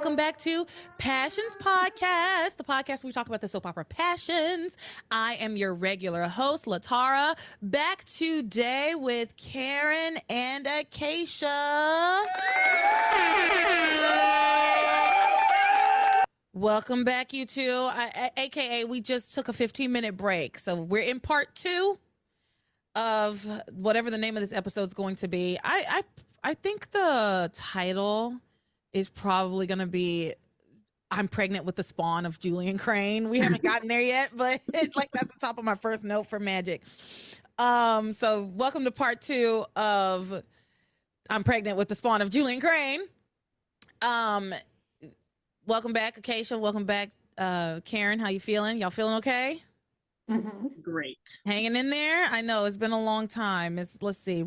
welcome back to Passions Podcast, the podcast where we talk about the soap opera Passions. I am your regular host, LeTara, back today with Karen and Acacia. Welcome back, you two. AKA, we just took a 15-minute break, so we're in part 2 of whatever the name of this episode is going to be. I think the title is probably going to be I'm Pregnant with the Spawn of Julian Crane. We haven't gotten there yet, but it's like that's the top of my first note for magic. So welcome to part 2 of I'm Pregnant with the Spawn of Julian Crane. Welcome back, Acacia. Welcome back, Karen. How you feeling? Y'all feeling okay? Mm-hmm. Great. Hanging in there? I know it's been a long time. Let's see.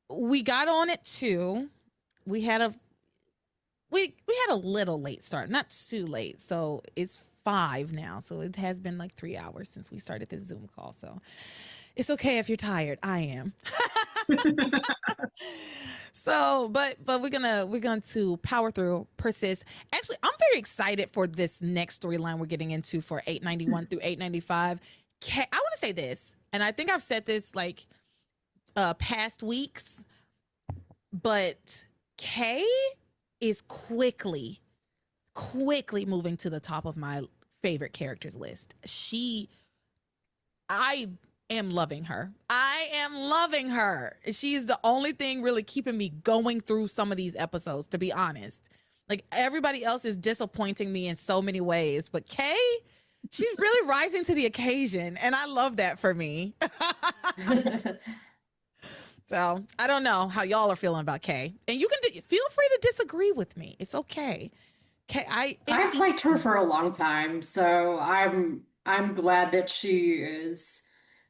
We got on at 2. We had a little late start, not too late. So it's 5 now. So it has been like 3 hours since we started this Zoom call. So it's okay if you're tired. I am. So, but we're going to power through, persist. Actually, I'm very excited for this next storyline we're getting into for 891 through 895. I want to say this, and I think I've said this like past weeks, but Kay is quickly moving to the top of my favorite characters list. I am loving her. She's the only thing really keeping me going through some of these episodes, to be honest. Like, everybody else is disappointing me in so many ways, but Kay, she's really rising to the occasion, and I love that for me. So I don't know how y'all are feeling about Kay, and you can feel free to disagree with me. It's okay. Kay, I've liked her for a long time, so I'm glad that she is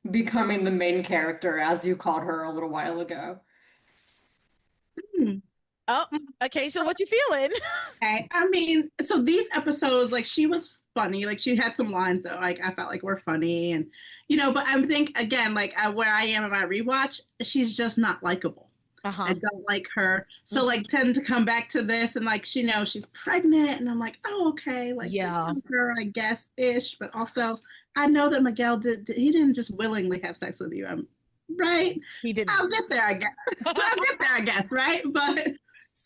becoming the main character, as you called her a little while ago. Oh, Acacia, what you feeling? Okay. I mean, so these episodes, like, she was funny. Like, she had some lines that, like, I felt like were funny. And, but I think, again, like, where I am in my rewatch, she's just not likable. I don't like her. So, like, tend to come back to this and, like, she's pregnant. And I'm like, oh, okay. Like, yeah, her, I guess-ish. But also, I know that Miguel he didn't just willingly have sex with you. Right? He didn't. I'll get there, I guess. Right? But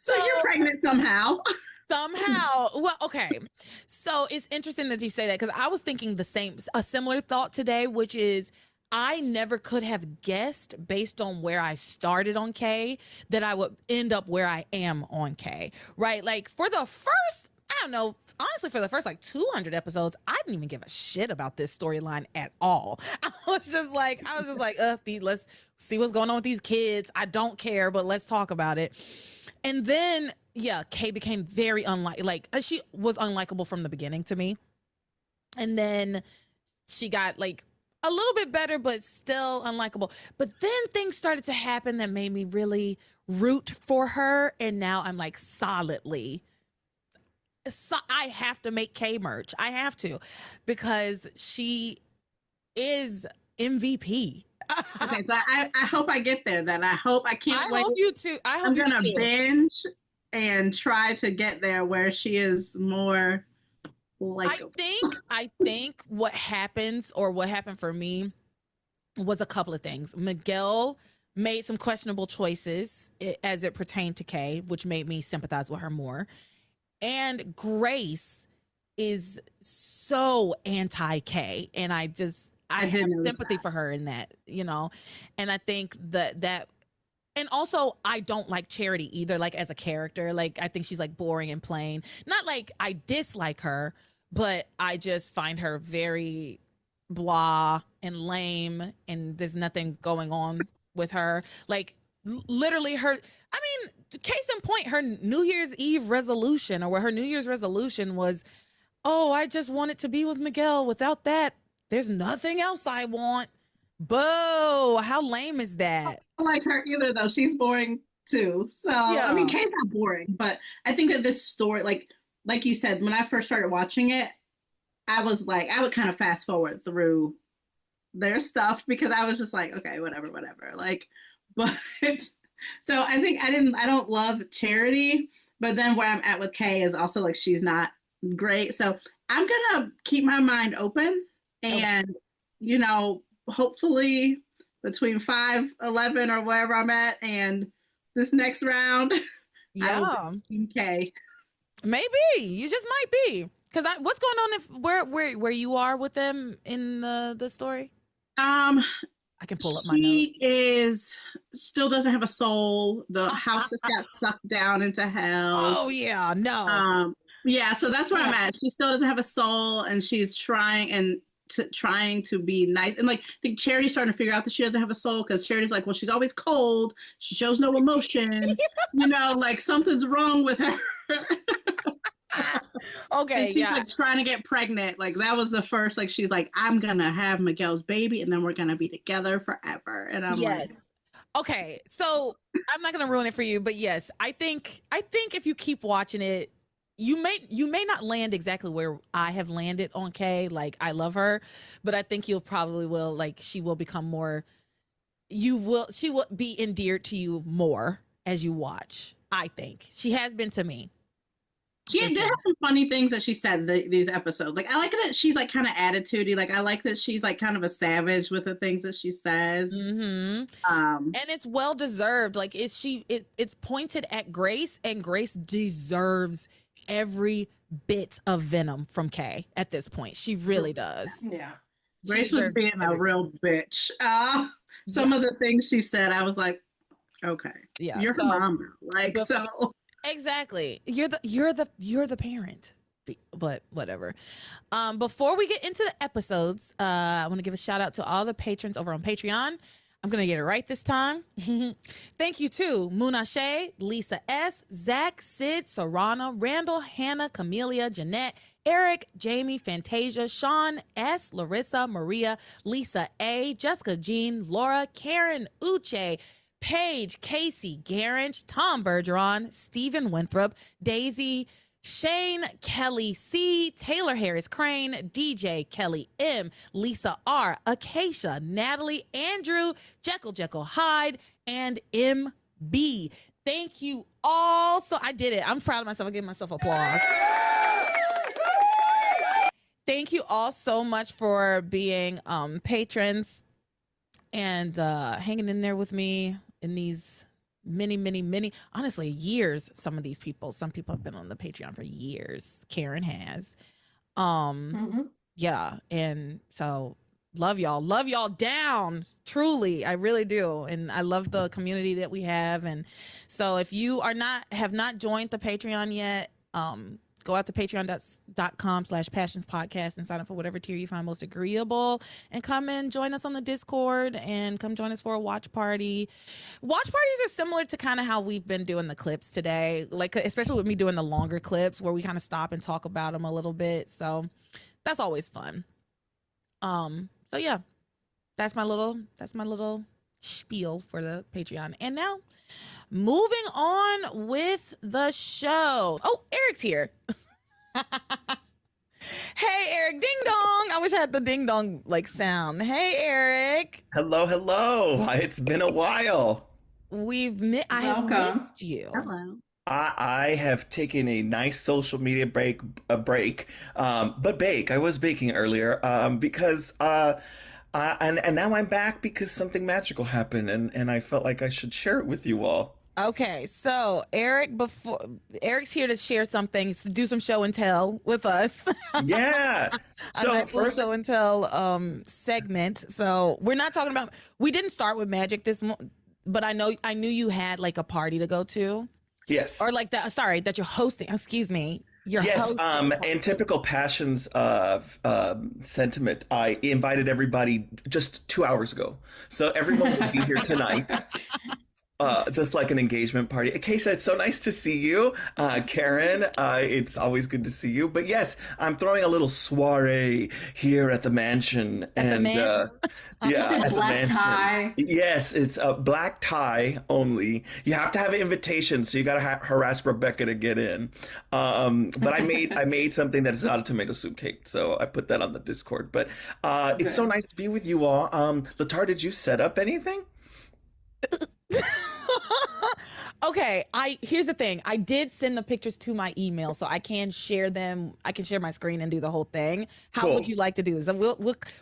so you're pregnant somehow. Somehow. Well, okay. So it's interesting that you say that, because I was thinking a similar thought today, which is I never could have guessed, based on where I started on Kay, that I would end up where I am on Kay. Right? Like, for the first, I don't know, honestly, for the first like 200 episodes, I didn't even give a shit about this storyline at all. I was just like, let's see what's going on with these kids. I don't care, but let's talk about it. And then, yeah, Kay became very she was unlikable from the beginning to me. And then she got like a little bit better, but still unlikable. But then things started to happen that made me really root for her. And now I'm like solidly, I have to make Kay merch. I have to, because she is MVP. Okay, so I hope I get there then. I can't wait. I hope you too. I'm going to binge and try to get there where she is more likable. I think what happened for me was a couple of things. Miguel made some questionable choices as it pertained to Kay, which made me sympathize with her more. And Grace is so anti-Kay, and I have sympathy for her in that, and I think that, and also I don't like Charity either, like as a character. Like, I think she's like boring and plain. Not like I dislike her, but I just find her very blah and lame, and there's nothing going on with her. Like, literally case in point, her New Year's Eve resolution, or her New Year's resolution was, oh, I just wanted to be with Miguel. Without that, there's nothing else I want. Boo! How lame is that? I don't like her either, though. She's boring too. So, yeah. I mean, Kay's not boring, but I think that this story, like you said, when I first started watching it, I was like, I would kind of fast forward through their stuff, because I was just like, okay, whatever. Like, but so I think I don't love Charity, But then where I'm at with Kay is also like she's not great. So I'm gonna keep my mind open and hopefully between 5-11 or wherever I'm at and this next round, I will Yeah, be Team Kay. maybe you just might be. Because what's going on if where you are with them in the story? Um, I can pull up my notes. She is still doesn't have a soul. The house just got sucked down into hell. Oh yeah, no. Yeah, so that's where I'm at. She still doesn't have a soul, and she's trying to be nice. And like, I think Charity's starting to figure out that she doesn't have a soul because Charity's like, well, she's always cold. She shows no emotion. Like something's wrong with her. Okay, and she's like trying to get pregnant. Like that was the first. Like she's like, I'm gonna have Miguel's baby, and then we're gonna be together forever. And I'm like, okay, so I'm not gonna ruin it for you, but yes, I think if you keep watching it, you may not land exactly where I have landed on Kay. Like I love her, but I think you'll probably will. Like she will become more. She will be endeared to you more as you watch. I think she has been to me. She did have some funny things that she said these episodes. Like I like that she's like kind of attitudey. Like I like that she's like kind of a savage with the things that she says. Mm-hmm. And it's well deserved. Like it's pointed at Grace, and Grace deserves every bit of venom from Kay at this point. She really does. Yeah. Grace was being a real bitch. Some of the things she said, I was like, okay, yeah, you're her mom. Like so. Exactly. You're the parent. But whatever. Before we get into the episodes, I want to give a shout out to all the patrons over on Patreon. I'm going to get it right this time. Thank you to Muna Shea, Lisa S, Zach, Sid, Sarana, Randall, Hannah, Camelia, Jeanette, Eric, Jamie, Fantasia, Sean S, Larissa, Maria, Lisa A, Jessica Jean, Laura, Karen, Uche, Paige, Casey, Garrett, Tom Bergeron, Stephen Winthrop, Daisy, Shane, Kelly C, Taylor Harris Crane, DJ, Kelly M, Lisa R, Acacia, Natalie, Andrew, Jekyll Hyde, and MB. Thank you all. So I did it. I'm proud of myself. I give myself applause. Thank you all so much for being patrons and hanging in there with me in these many, honestly, years. Some people have been on the Patreon for years. Karen has. Yeah. And so love y'all down. Truly. I really do. And I love the community that we have. And so if you have not joined the Patreon yet, go out to patreon.com/passionspodcast and sign up for whatever tier you find most agreeable, and come and join us on the Discord and come join us for a watch party. Watch parties are similar to kind of how we've been doing the clips today, like especially with me doing the longer clips where we kind of stop and talk about them a little bit. So that's always fun. So yeah, that's my little spiel for the Patreon. And now moving on with the show. Oh, Eric's here. Hey, Eric, ding dong. I wish I had the ding dong like sound. Hey, Eric. Hello. It's been a while. I have missed you. Hello. I have taken a nice social media break, but I was baking earlier because and now I'm back because something magical happened, and I felt like I should share it with you all. Okay, so Eric's here to share something, do some show and tell with us. Yeah. So first show and tell segment. So we're not talking about. We didn't start with magic but I knew you had like a party to go to. Yes. Or like that. Sorry, that you're hosting. Excuse me. Yes. In typical Passions sentiment, I invited everybody just 2 hours ago, so everyone will be here tonight. Just like an engagement party. Acacia, it's so nice to see you. Karen, it's always good to see you. But yes, I'm throwing a little soiree here at the mansion. At the black tie. Yes, it's a black tie only. You have to have an invitation, so you got to harass Rebecca to get in. But I made something that is not a tomato soup cake, so I put that on the Discord. But it's so nice to be with you all. LeTara, did you set up anything? Okay, here's the thing. I did send the pictures to my email, so I can share them. I can share my screen and do the whole thing. How would you like to do this? We'll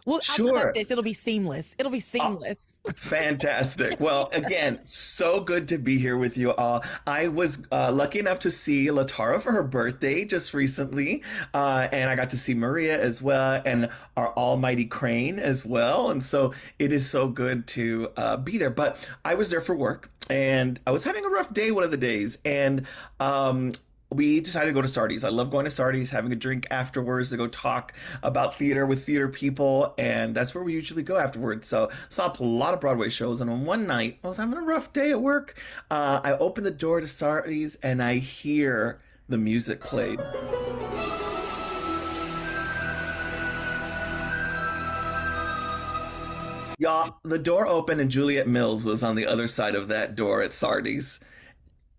I'll put up this. It'll be seamless. It'll be seamless. Fantastic. Well, again, so good to be here with you all. I was lucky enough to see LeTara for her birthday just recently, and I got to see Maria as well, and our almighty Crane as well. And so it is so good to be there. But I was there for work, and I was having a rough day one of the days, and we decided to go to Sardi's. I love going to Sardi's, having a drink afterwards to go talk about theater with theater people, and that's where we usually go afterwards. So saw a lot of Broadway shows, and on one night, I was having a rough day at work. I opened the door to Sardi's, and I hear the music played. Y'all, the door opened, and Juliet Mills was on the other side of that door at Sardi's.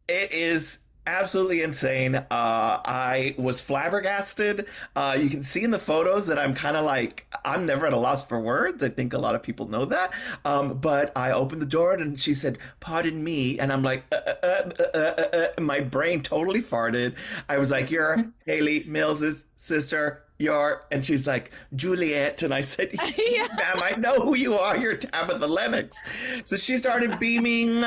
It is absolutely insane. I was flabbergasted. You can see in the photos that I'm kind of like, I'm never at a loss for words. I think a lot of people know that. But I opened the door and she said, "Pardon me." And I'm like, my brain totally farted. I was like, "You're Haley Mills's sister. And she's like, "Juliet." And I said, "Yeah, ma'am, I know who you are. You're Tabitha Lennox." So she started beaming.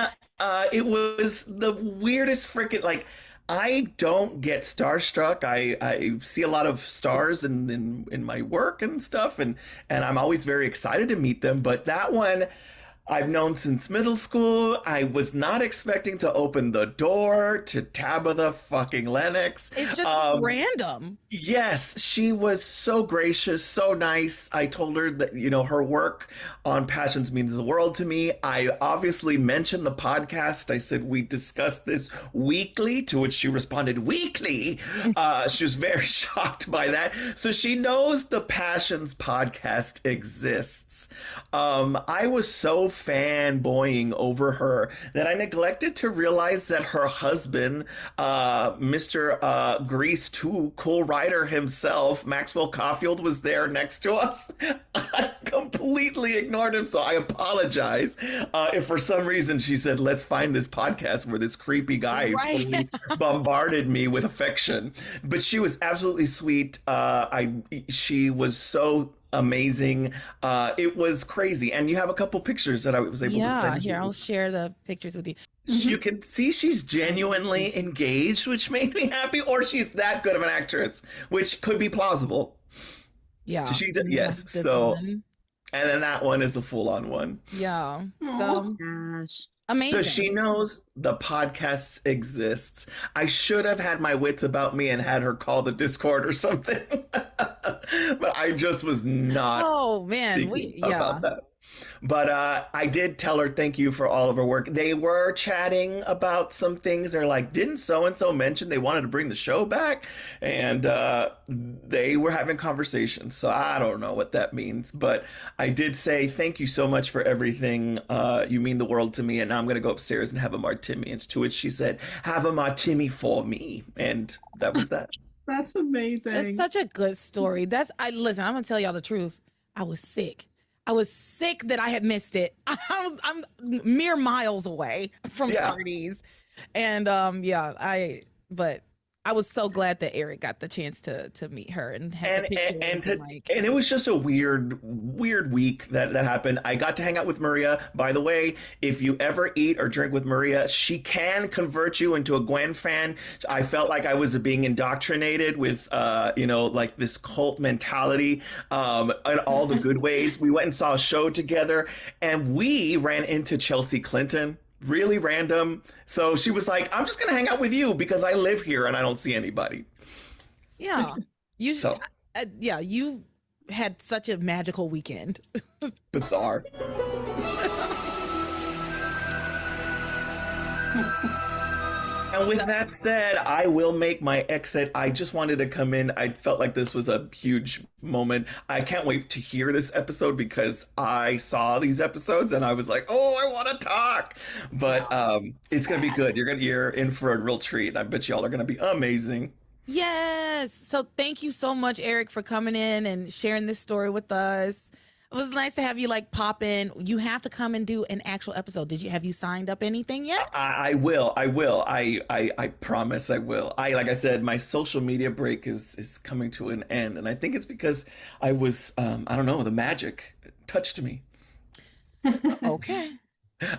It was the weirdest freaking, like, I don't get starstruck. I see a lot of stars in my work and stuff, and I'm always very excited to meet them. But that one, I've known since middle school. I was not expecting to open the door to Tabitha fucking Lennox. It's just random. Yes, she was so gracious, so nice. I told her that, her work on Passions means the world to me. I obviously mentioned the podcast. I said, we discussed this weekly, to which she responded, "Weekly?" She was very shocked by that. So she knows the Passions podcast exists. I was so fanboying over her that I neglected to realize that her husband, Mr. Grease 2, cool writer himself, Maxwell Caulfield, was there next to us. I completely ignored him, so I apologize if for some reason she said, "Let's find this podcast," where this creepy guy totally bombarded me with affection. But she was absolutely sweet. She was so amazing. It was crazy. And you have a couple pictures that I was able to send you. Here, I'll share the pictures with you. You can see she's genuinely engaged, which made me happy, or she's that good of an actress, which could be plausible. Yeah. So yes. So, and then that one is the full-on one. Yeah. Oh gosh. Amazing. So she knows the podcast exists. I should have had my wits about me and had her call the Discord or something. But I just was not about that. But I did tell her thank you for all of her work. They were chatting about some things. They're like, "Didn't so-and-so mention they wanted to bring the show back?" And they were having conversations. So I don't know what that means. But I did say thank you so much for everything. You mean the world to me. And now I'm going to go upstairs and have a martini. And to which she said, "Have a martini for me." And that was that. That's amazing. It's such a good story. Listen, I'm going to tell y'all the truth. I was sick. I was sick that I had missed it. I'm mere miles away from Sardi's. And but I was so glad that Eric got the chance to meet her and have the picture. And it was just a weird week that happened. I got to hang out with Maria. By the way, if you ever eat or drink with Maria, she can convert you into a Gwen fan. I felt like I was being indoctrinated with, like this cult mentality in all the good ways. We went and saw a show together, and we ran into Chelsea Clinton. Really random. So she was like, "I'm just gonna hang out with you because I live here and I don't see anybody." Yeah. You had such a magical weekend. Bizarre. And with that said, I will make my exit. I just wanted to come in. I felt like this was a huge moment. I can't wait to hear this episode because I saw these episodes and I was like, "Oh, I want to talk." But it's going to be good. You're in for a real treat. I bet y'all are going to be amazing. Yes. So thank you so much, Eric, for coming in and sharing this story with us. It was nice to have you like pop in. You have to come and do an actual episode. Have you signed up anything yet? I will. I promise I will. Like I said, my social media break is coming to an end, and I think it's because I was I don't know, the magic touched me. Okay.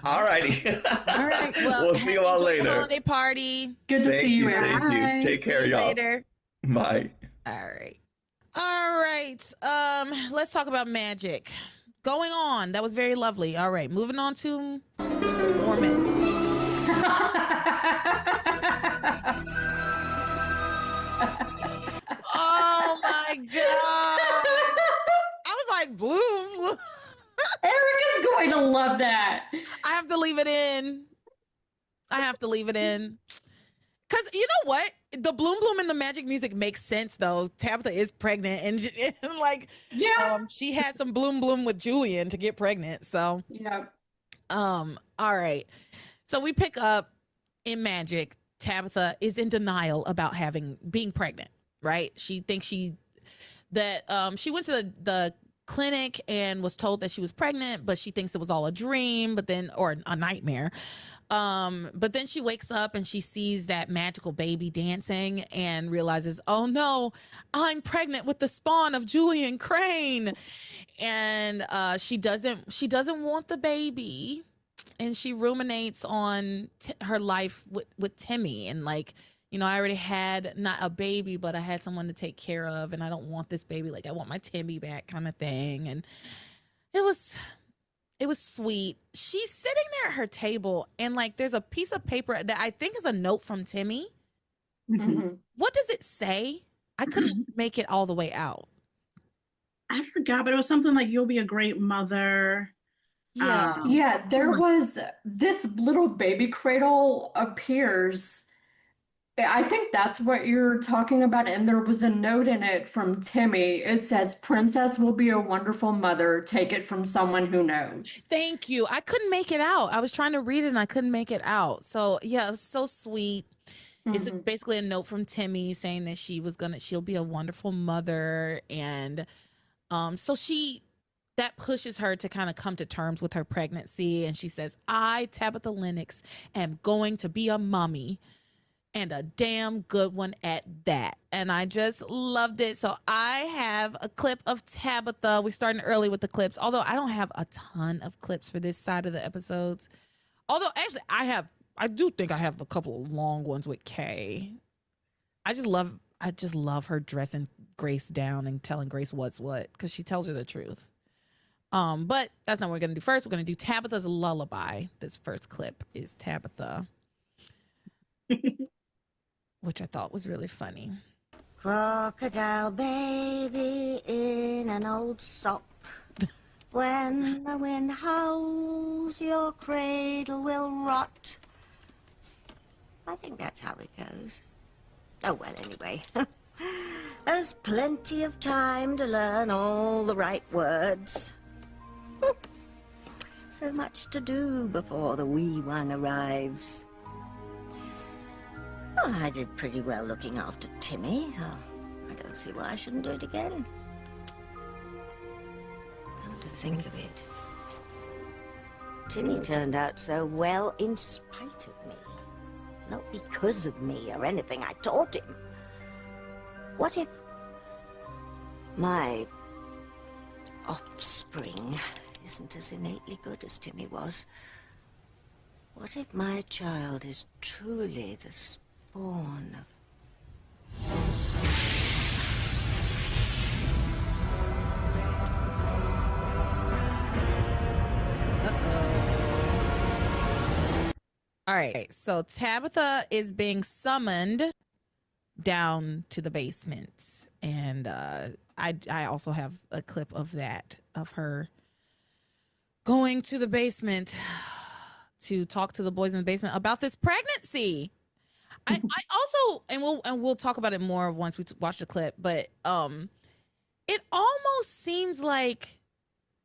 All righty. All right. Well, We'll see you all enjoy your later. holiday party. Good to see you, Erin. Thank you. Take care, See you y'all. later. Bye. All right. All right. Let's talk about magic. Going on. That was very lovely. All right. Moving on to Mormon. Oh my God. I was like, bloom. Erica's going to love that. I have to leave it in. Because you know what? The bloom bloom and the magic music makes sense, though. Tabitha is pregnant, and like, Yeah. she had some bloom bloom with Julian to get pregnant. So, Yeah. all right. So we pick up in magic. Tabitha is in denial about being pregnant, right? She thinks she went to the clinic and was told that she was pregnant, but she thinks it was all a dream, or a nightmare. But then she wakes up and she sees that magical baby dancing and realizes, oh no, I'm pregnant with the spawn of Julian Crane. And she doesn't want the baby. And she ruminates on her life with Timmy, and like, I already had not a baby, but I had someone to take care of, and I don't want this baby. Like, I want my Timmy back, kind of thing. And it was sweet. She's sitting there at her table, and like, there's a piece of paper that I think is a note from Timmy. Mm-hmm. What does it say? I couldn't make it all the way out. I forgot, but it was something like, "You'll be a great mother." Yeah. Yeah, there was this little baby cradle appears. I think that's what you're talking about. And there was a note in it from Timmy. It says, "Princess will be a wonderful mother. Take it from someone who knows." Thank you. I couldn't make it out. I was trying to read it and I couldn't make it out. So yeah, it was so sweet. It's Mhm. basically a note from Timmy saying that she'll be a wonderful mother. And so that pushes her to kind of come to terms with her pregnancy. And she says, I, Tabitha Lennox, am going to be a mommy, and a damn good one at that. And I just loved it. So I have a clip of Tabitha. We're starting early with the clips, although I don't have a ton of clips for this side of the episodes. Although actually I do think I have a couple of long ones with Kay. I just love her dressing Grace down and telling Grace what's what, because she tells her the truth. But that's not what we're gonna do first. We're gonna do Tabitha's lullaby. This first clip is Tabitha, which I thought was really funny. Crocodile baby in an old sock. When the wind howls, your cradle will rot. I think that's how it goes. Oh, well, anyway. There's plenty of time to learn all the right words. So much to do before the wee one arrives. Oh, I did pretty well looking after Timmy. I don't see why I shouldn't do it again. Come to think of it, Timmy turned out so well in spite of me. Not because of me or anything I taught him. What if my offspring isn't as innately good as Timmy was? What if my child is truly the spawn of... All right, so Tabitha is being summoned down to the basement, and I also have a clip of that, of her going to the basement to talk to the boys in the basement about this pregnancy. I also, and we'll talk about it more once we watch the clip, but it almost seems like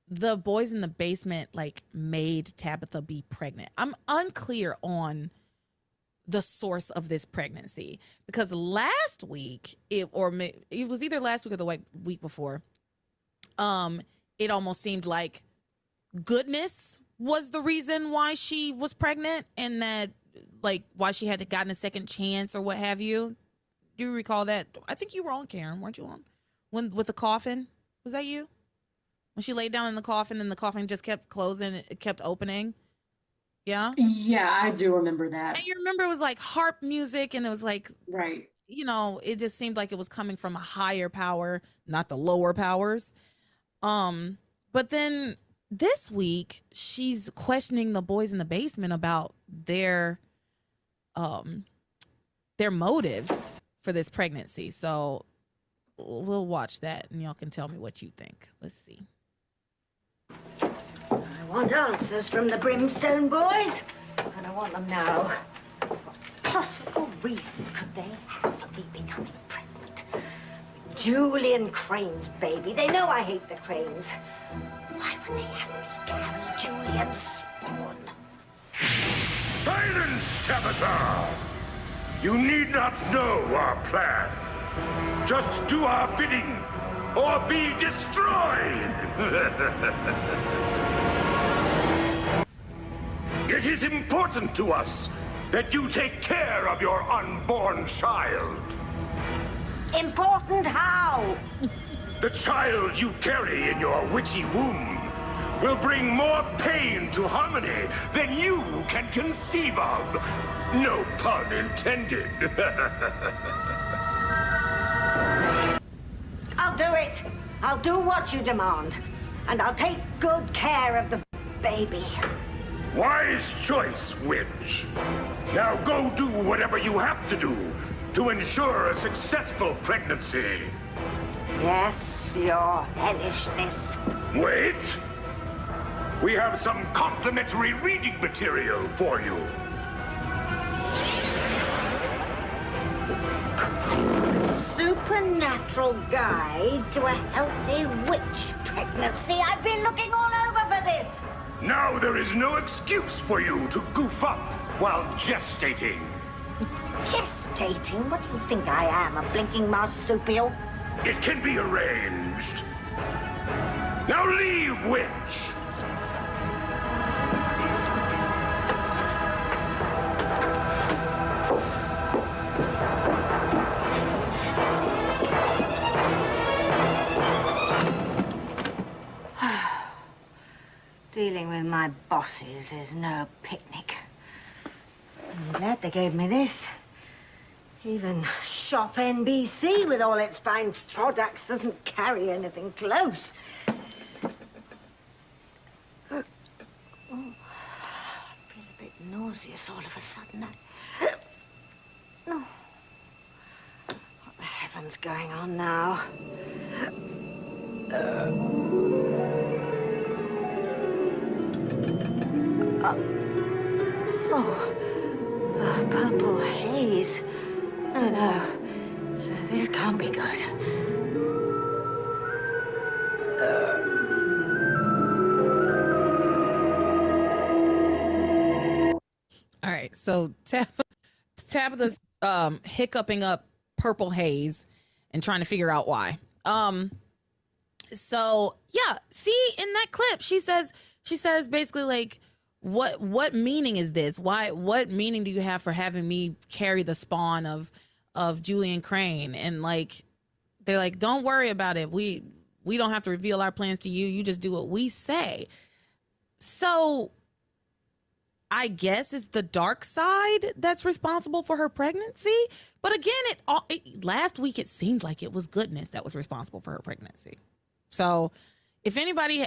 the boys in the basement like made Tabitha be pregnant. I'm unclear on the source of this pregnancy, because last week it was either last week or the week before, it almost seemed like goodness was the reason why she was pregnant, and that like why she had gotten a second chance or what have you. Do you recall that? I think you were on, Karen, weren't you on? When with the coffin? Was that you? When she laid down in the coffin and the coffin just kept closing, it kept opening. Yeah? Yeah, I do remember that. And you remember it was like harp music, and it was like, Right. you know, it just seemed like it was coming from a higher power, not the lower powers. But then this week she's questioning the boys in the basement about their motives for this pregnancy. So we'll watch that and y'all can tell me what you think. Let's see. I want answers from the Brimstone boys, and I want them now. What possible reason could they have for me becoming pregnant? Julian Crane's baby. They know I hate the Cranes. Why would they have me carry Julian's spawn? Silence, Tabitha! You need not know our plan. Just do our bidding, or be destroyed! It is important to us that you take care of your unborn child. Important how? The child you carry in your witchy womb will bring more pain to Harmony than you can conceive of. No pun intended. I'll do it. I'll do what you demand. And I'll take good care of the baby. Wise choice, witch. Now go do whatever you have to do to ensure a successful pregnancy. Yes, your hellishness. Wait. We have some complimentary reading material for you. Supernatural guide to a healthy witch pregnancy. I've been looking all over for this. Now there is no excuse for you to goof up while gestating. Gestating? What do you think I am, a blinking marsupial? It can be arranged. Now leave, witch! Dealing with my bosses is no picnic. I'm glad they gave me this. Even Shop NBC, with all its fine products, doesn't carry anything close. Oh, I feel a bit nauseous all of a sudden. Oh. What the heaven's going on now? Purple haze. Oh, no. This can't be good. All right, so Tabitha's hiccuping up purple haze and trying to figure out why. So yeah, see in that clip, she says basically like, what meaning is this? What meaning do you have for having me carry the spawn of Julian Crane? And like, they're like, don't worry about it. We don't have to reveal our plans to you. You just do what we say. So I guess it's the dark side that's responsible for her pregnancy. But again, last week it seemed like it was goodness that was responsible for her pregnancy. So if anybody,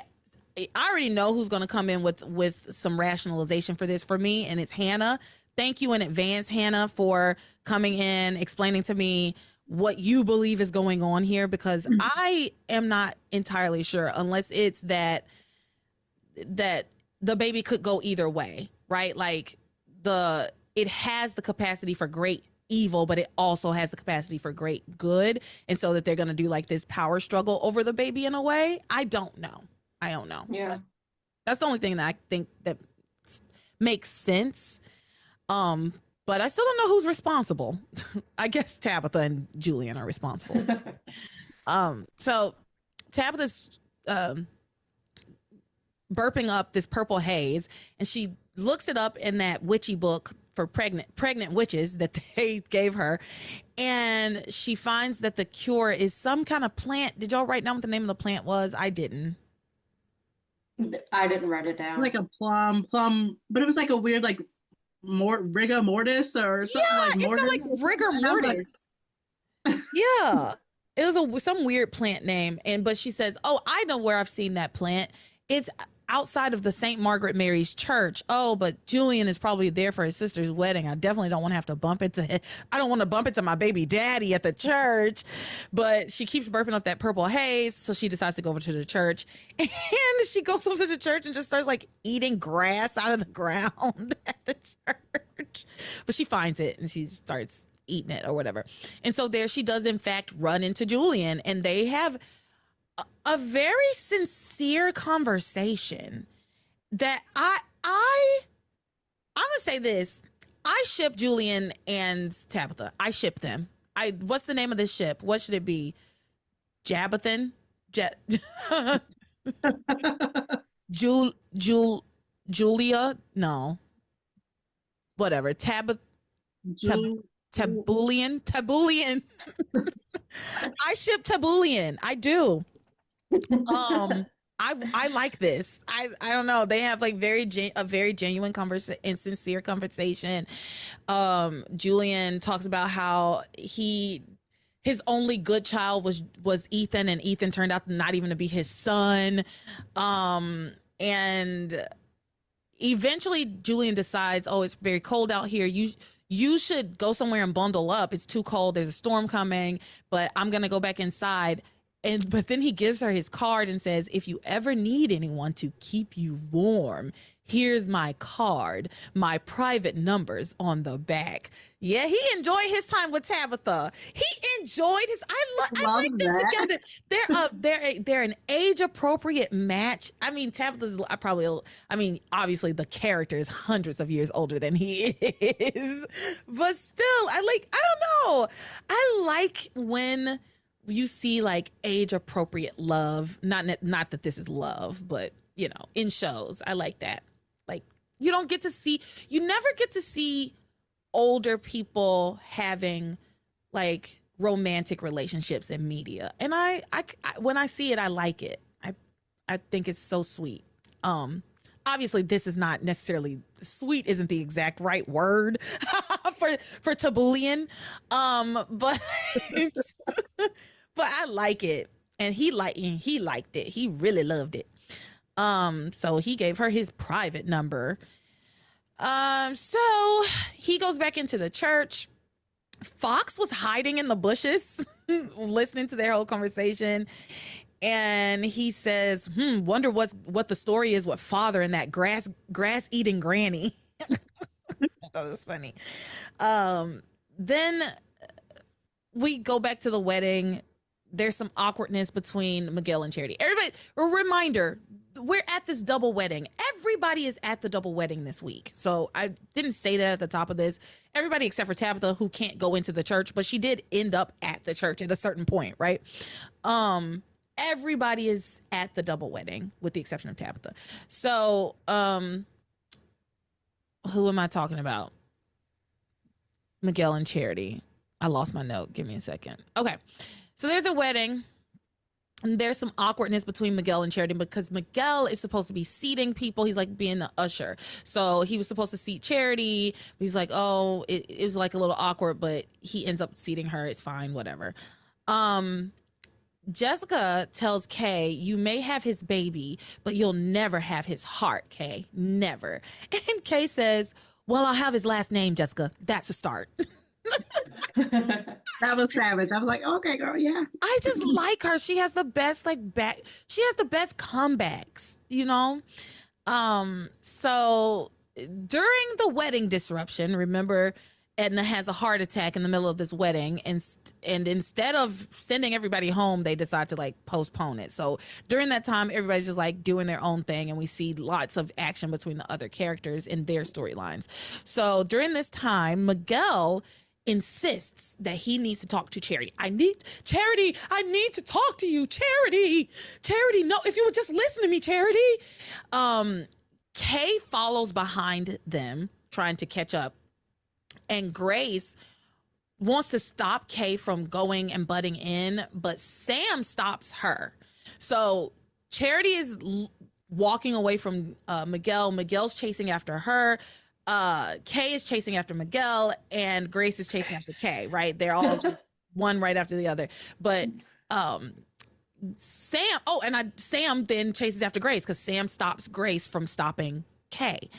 I already know who's going to come in with some rationalization for this for me, and it's Hannah. Thank you in advance, Hannah, for coming in, explaining to me what you believe is going on here, because I am not entirely sure, unless it's that the baby could go either way, right? Like it has the capacity for great evil, but it also has the capacity for great good. And so that they're going to do like this power struggle over the baby in a way. I don't know. Yeah. That's the only thing that I think that makes sense. But I still don't know who's responsible. I guess Tabitha and Julian are responsible. So Tabitha's burping up this purple haze, and she looks it up in that witchy book for pregnant witches that they gave her, and she finds that the cure is some kind of plant. Did y'all write down what the name of the plant was? I didn't. I didn't write it down. Like a plum, but it was like a weird like rigor mortis or something Yeah, like it mortis. sounded like rigor mortis. Yeah, it was some weird plant name, but she says, "Oh, I know where I've seen that plant. It's outside of the St. Margaret Mary's Church. Oh, but Julian is probably there for his sister's wedding. I definitely don't want to have to bump into him. I don't want to bump into my baby daddy at the church." But she keeps burping up that purple haze, so she decides to go over to the church. And she goes over to the church and just starts like eating grass out of the ground at the church. But she finds it and she starts eating it or whatever. And so there she does in fact run into Julian, and they have a very sincere conversation that I'm gonna say this. I ship Julian and Tabitha. I ship them. What's the name of this ship? What should it be? Jabithan? Julia? No. Whatever. Tabulian. I ship Tabulian. I do. I like this. I don't know. They have like a very genuine conversation and sincere conversation. Julian talks about how his only good child was Ethan, and Ethan turned out not even to be his son. And eventually Julian decides, oh, it's very cold out here. You should go somewhere and bundle up. It's too cold. There's a storm coming, but I'm going to go back inside. But then he gives her his card and says, if you ever need anyone to keep you warm, here's my card. My private number's on the back. Yeah, he enjoyed his time with Tabitha. He enjoyed his. I like them together. They're an age appropriate match. I mean, Tabitha's obviously the character is hundreds of years older than he is, but still, I don't know. I like when you see like age appropriate love. Not that this is love, but you know, in shows, I like that. Like you never get to see older people having like romantic relationships in media, and I when I see it, I like it. I think it's so sweet. Obviously this is not necessarily sweet, isn't the exact right word for Tabulian, but but I like it, and he liked it. He really loved it. So he gave her his private number. So he goes back into the church. Fox was hiding in the bushes, listening to their whole conversation. And he says, wonder what the story is with father and that grass eating granny. I thought it was funny. Then we go back to the wedding. There's some awkwardness between Miguel and Charity. Everybody, a reminder, we're at this double wedding. Everybody is at the double wedding this week. So I didn't say that at the top of this. Everybody except for Tabitha, who can't go into the church, but she did end up at the church at a certain point, right? Everybody is at the double wedding with the exception of Tabitha. So who am I talking about? Miguel and Charity. I lost my note. Give me a second. Okay. So there's the wedding. And there's some awkwardness between Miguel and Charity because Miguel is supposed to be seating people. He's like being the usher. So he was supposed to seat Charity. He's like, oh, it was like a little awkward, but he ends up seating her. It's fine, whatever. Jessica tells Kay, you may have his baby, but you'll never have his heart, Kay. Never. And Kay says, well, I'll have his last name, Jessica. That's a start. That was savage. I was like, okay, girl, yeah. I just like her. She has the best she has the best comebacks, you know? So during the wedding disruption, remember Edna has a heart attack in the middle of this wedding, and instead of sending everybody home, they decide to like postpone it. So during that time, everybody's just like doing their own thing, and we see lots of action between the other characters in their storylines. So during this time, Miguel insists that he needs to talk to Charity. I need to talk to you, Charity. Charity, no, if you would just listen to me, Charity. Kay follows behind them, trying to catch up. And Grace wants to stop Kay from going and butting in, but Sam stops her. So Charity is walking away from Miguel. Miguel's chasing after her. Kay is chasing after Miguel, and Grace is chasing after Kay, right? They're all one right after the other. But Sam then chases after Grace because Sam stops Grace from stopping Kay.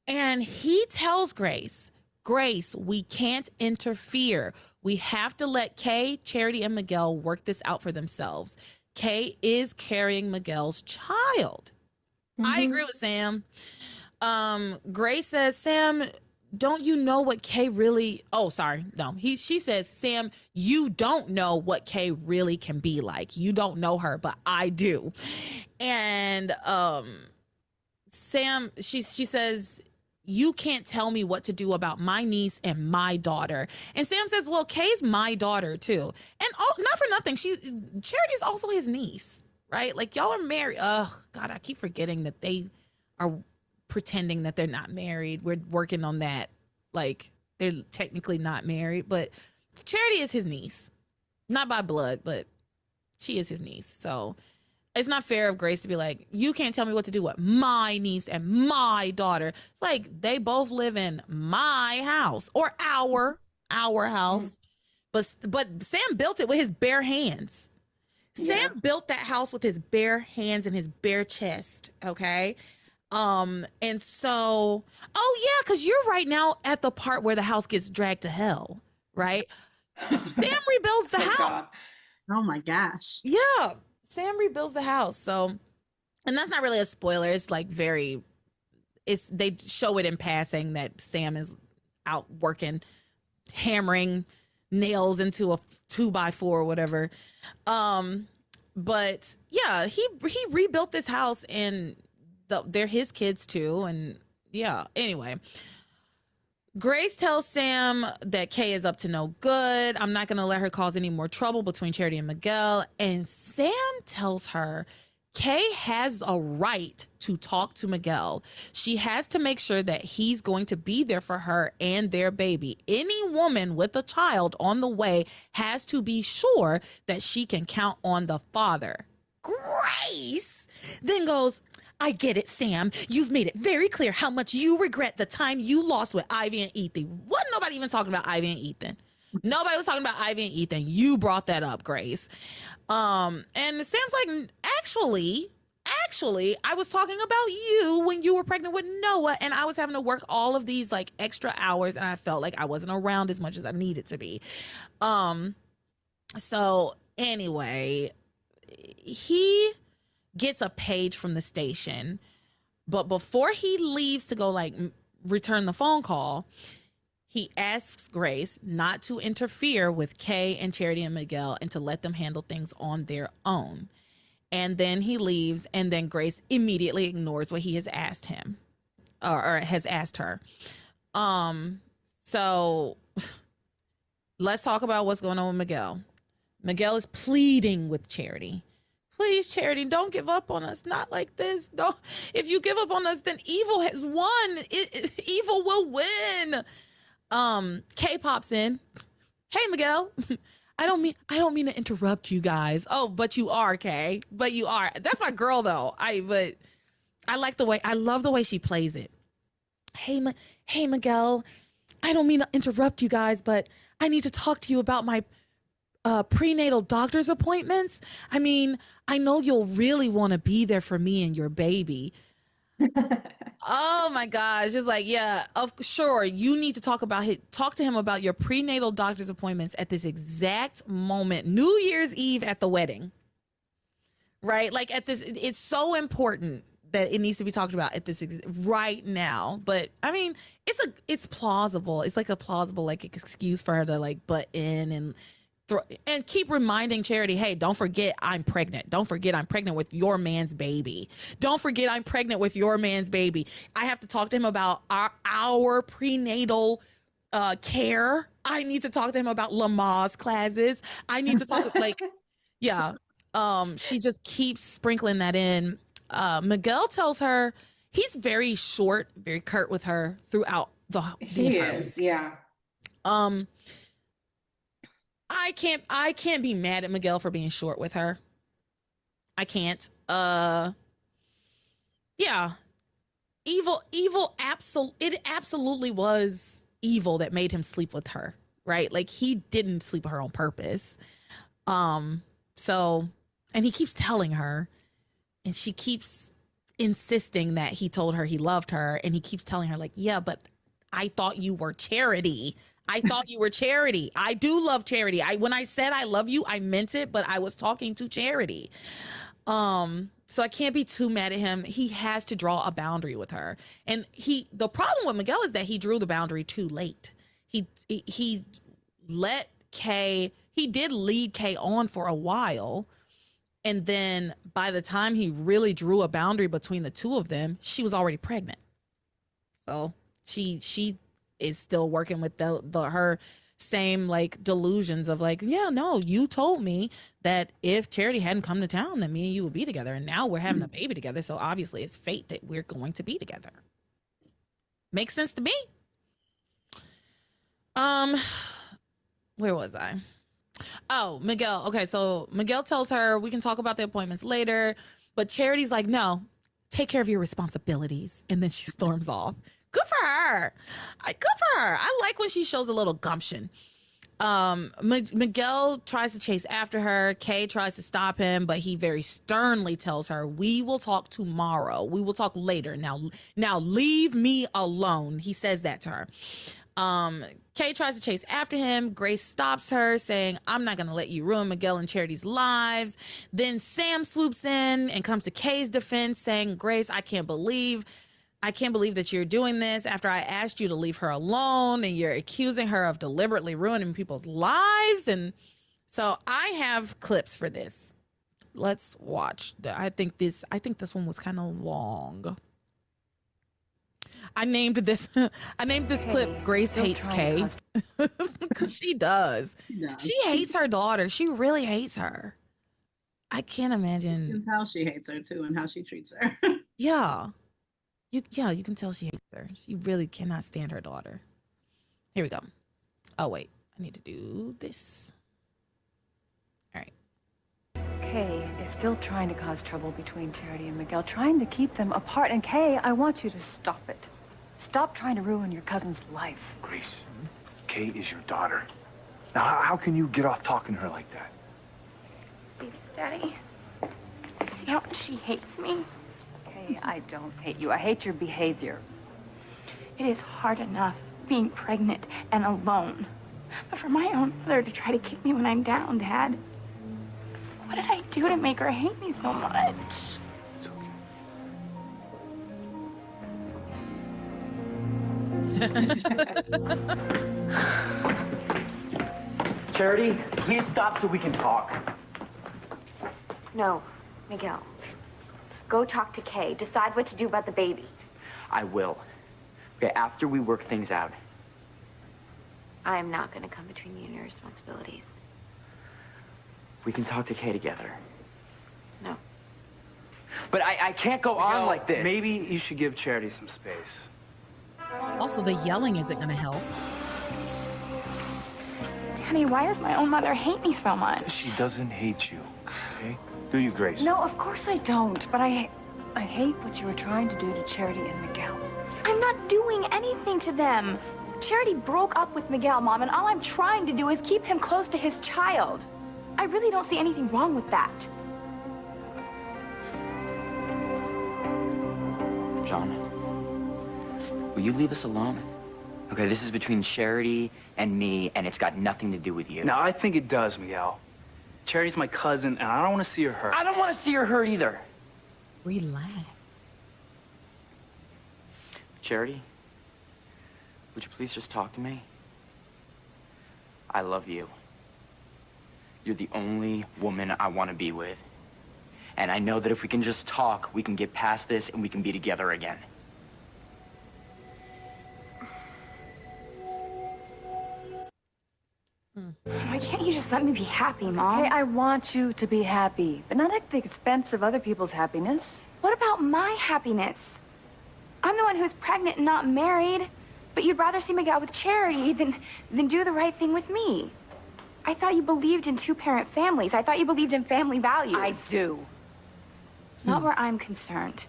And he tells Grace, we can't interfere. We have to let Kay, Charity, and Miguel work this out for themselves. Kay is carrying Miguel's child. I agree with Sam. Grace says, Sam, don't you know what Kay really... Oh, sorry. No, she says, Sam, you don't know what Kay really can be like. You don't know her, but I do. And Sam, she says, you can't tell me what to do about my niece and my daughter. And Sam says, well, Kay's my daughter too. And not for nothing, Charity's also his niece, right? Like, y'all are married. Oh, God, I keep forgetting that they are pretending that they're not married. We're working on that. Like, they're technically not married, but Charity is his niece. Not by blood, but she is his niece. So it's not fair of Grace to be like, you can't tell me what to do with my niece and my daughter. It's like, they both live in my house, or our house. But Sam built it with his bare hands. Sam built that house with his bare hands and his bare chest. Okay. And so, because you're right now at the part where the house gets dragged to hell, right? Sam rebuilds the house. Oh my gosh. Yeah. Sam rebuilds the house. So, and that's not really a spoiler. It's like they show it in passing that Sam is out working, hammering nails into a 2x4 or whatever. But yeah, he rebuilt this house, and they're his kids too. And yeah, anyway, Grace tells Sam that Kay is up to no good. I'm not going to let her cause any more trouble between Charity and Miguel. And Sam tells her Kay has a right to talk to Miguel. She has to make sure that he's going to be there for her and their baby. Any woman with a child on the way has to be sure that she can count on the father. Grace then goes, I get it, Sam. You've made it very clear how much you regret the time you lost with Ivy and Ethan. Wasn't nobody even talking about Ivy and Ethan. Nobody was talking about Ivy and Ethan. You brought that up, Grace. And Sam's like, actually, I was talking about you when you were pregnant with Noah, and I was having to work all of these like extra hours, and I felt like I wasn't around as much as I needed to be. So anyway, he gets a page from the station, but before he leaves to go like return the phone call, he asks Grace not to interfere with Kay and Charity and Miguel and to let them handle things on their own. And then he leaves, and then Grace immediately ignores what he has asked him or has asked her. So let's talk about what's going on with Miguel. Miguel is pleading with Charity. Please, Charity, don't give up on us. Not like this. Don't. If you give up on us, then evil has won. Evil will win. Kay pops in. Hey, Miguel. I don't mean to interrupt you guys. Oh, but you are, Kay. But you are. That's my girl, though. I love the way she plays it. Hey, Miguel. I don't mean to interrupt you guys, but I need to talk to you about my prenatal doctor's appointments. I mean, I know you'll really want to be there for me and your baby. Oh my gosh. It's like, yeah, sure. You need to talk to him about your prenatal doctor's appointments at this exact moment, New Year's Eve at the wedding, right? Like it's so important that it needs to be talked about at this right now. But I mean, it's plausible. It's like a plausible like excuse for her to like butt in and keep reminding Charity, hey, don't forget I'm pregnant. Don't forget I'm pregnant with your man's baby. Don't forget I'm pregnant with your man's baby. I have to talk to him about our prenatal care. I need to talk to him about Lamaze classes. I need to talk like, yeah. She just keeps sprinkling that in. Miguel tells her he's very short, very curt with her throughout the He entire is, week. yeah. I can't be mad at Miguel for being short with her. I can't. Yeah. It absolutely was evil that made him sleep with her, right? Like he didn't sleep with her on purpose. So, and he keeps telling her, and she keeps insisting that he told her he loved her, and he keeps telling her like, yeah, but I thought you were Charity. I thought you were Charity. I do love Charity. When I said I love you, I meant it, but I was talking to Charity. So I can't be too mad at him. He has to draw a boundary with her. And the problem with Miguel is that he drew the boundary too late. He let Kay, he did lead Kay on for a while. And then by the time he really drew a boundary between the two of them, she was already pregnant. So she is still working with her same like delusions of like, yeah, no, you told me that if Charity hadn't come to town, then me and you would be together. And now we're having a baby together. So obviously it's fate that we're going to be together. Makes sense to me. Where was I? Oh, Miguel. Okay. So Miguel tells her we can talk about the appointments later, but Charity's like, no, take care of your responsibilities. And then she storms off. Good for her. Good for her. I like when she shows a little gumption. Miguel tries to chase after her. Kay tries to stop him, but he very sternly tells her, we will talk tomorrow. We will talk later. Now leave me alone. He says that to her. Kay tries to chase after him. Grace stops her, saying, I'm not going to let you ruin Miguel and Charity's lives. Then Sam swoops in and comes to Kay's defense, saying, Grace, I can't believe that you're doing this after I asked you to leave her alone, and you're accusing her of deliberately ruining people's lives. And so I have clips for this. Let's watch. I think this one was kind of long. I named this clip Grace Hates Kay. Because she does. She hates her daughter. She really hates her. I can't imagine. You can tell she hates her too and how she treats her. Yeah. You can tell she hates her. She really cannot stand her daughter. Here we go. Oh, wait. I need to do this. All right. Kay is still trying to cause trouble between Charity and Miguel, trying to keep them apart. And Kay, I want you to stop it. Stop trying to ruin your cousin's life. Reese, Kay is your daughter. Now, how can you get off talking to her like that? Please, Daddy. See how much she hates me? Kay, I don't hate you. I hate your behavior. It is hard enough being pregnant and alone. But for my own mother to try to kick me when I'm down, Dad. What did I do to make her hate me so much? Charity, please stop so we can talk. No, Miguel. Go talk to Kay. Decide what to do about the baby. I will. Okay, after we work things out. I am not going to come between you and your responsibilities. We can talk to Kay together. No. But I can't go on like this. Maybe you should give Charity some space. Also, the yelling isn't going to help. Daddy, why does my own mother hate me so much? She doesn't hate you, okay? Do you, Grace? No, of course I don't. But I hate what you were trying to do to Charity and Miguel. I'm not doing anything to them. Charity broke up with Miguel, Mom, and all I'm trying to do is keep him close to his child. I really don't see anything wrong with that. John, will you leave us alone? Okay, this is between Charity and me, and it's got nothing to do with you. Now, I think it does, Miguel. Charity's my cousin, and I don't want to see her hurt. I don't want to see her hurt either. Relax. Charity, would you please just talk to me? I love you. You're the only woman I want to be with. And I know that if we can just talk, we can get past this and we can be together again. Why can't you just let me be happy, Mom? Hey, I want you to be happy, but not at the expense of other people's happiness. What about my happiness? I'm the one who's pregnant and not married, but you'd rather see Miguel with Charity than do the right thing with me. I thought you believed in two-parent families. I thought you believed in family values. I do. Not where I'm concerned.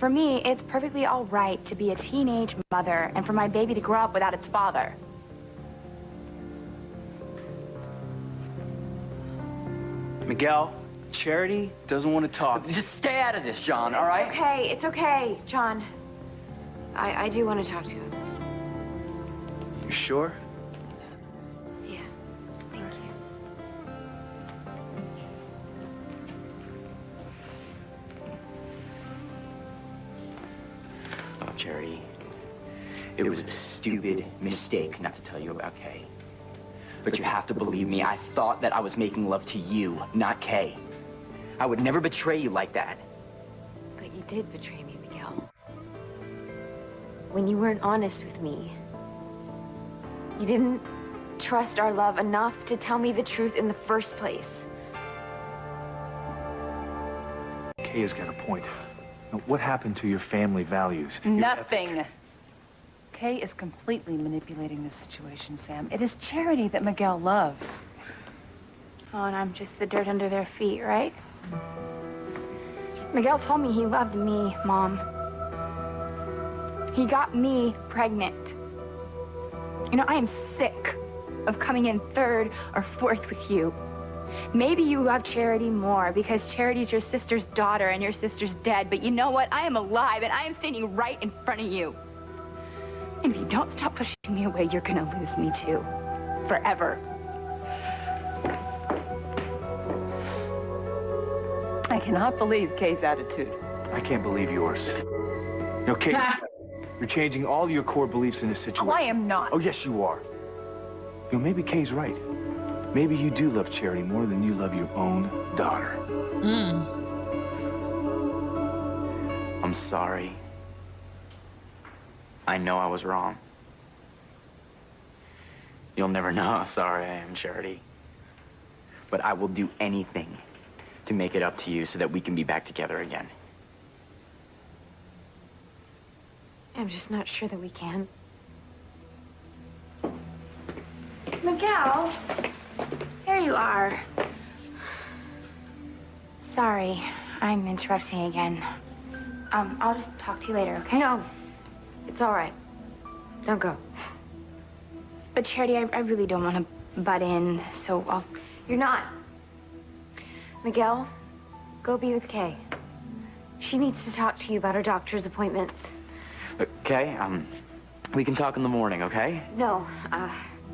For me, it's perfectly all right to be a teenage mother and for my baby to grow up without its father. Miguel, Charity doesn't want to talk. Just stay out of this, John, all right? It's okay, John. I do want to talk to him. You sure? Yeah, thank you. Oh, Charity. It was a stupid mistake not to tell you about Kay. But you have to believe me, I thought that I was making love to you, not Kay. I would never betray you like that. But you did betray me, Miguel. When you weren't honest with me. You didn't trust our love enough to tell me the truth in the first place. Kay has got a point. Now, what happened to your family values? Nothing. Kay is completely manipulating the situation, Sam. It is Charity that Miguel loves. Oh, and I'm just the dirt under their feet, right? Miguel told me he loved me, Mom. He got me pregnant. You know, I am sick of coming in third or fourth with you. Maybe you love Charity more because Charity's your sister's daughter and your sister's dead, but you know what? I am alive and I am standing right in front of you. And if you don't stop pushing me away, you're gonna lose me too. Forever. I cannot believe Kay's attitude. I can't believe yours. No, Kay, you're changing all your core beliefs in this situation. Oh, I am not. Oh, yes, you are. You know, maybe Kay's right. Maybe you do love Charity more than you love your own daughter. I'm sorry. I know I was wrong. You'll never know how sorry I am, Charity. But I will do anything to make it up to you so that we can be back together again. I'm just not sure that we can. Miguel, there you are. Sorry, I'm interrupting again. I'll just talk to you later, okay? No, it's all right. Don't go. But Charity, I really don't want to butt in, so I'll... You're not. Miguel, go be with Kay. She needs to talk to you about her doctor's appointments. Okay, we can talk in the morning, okay? No,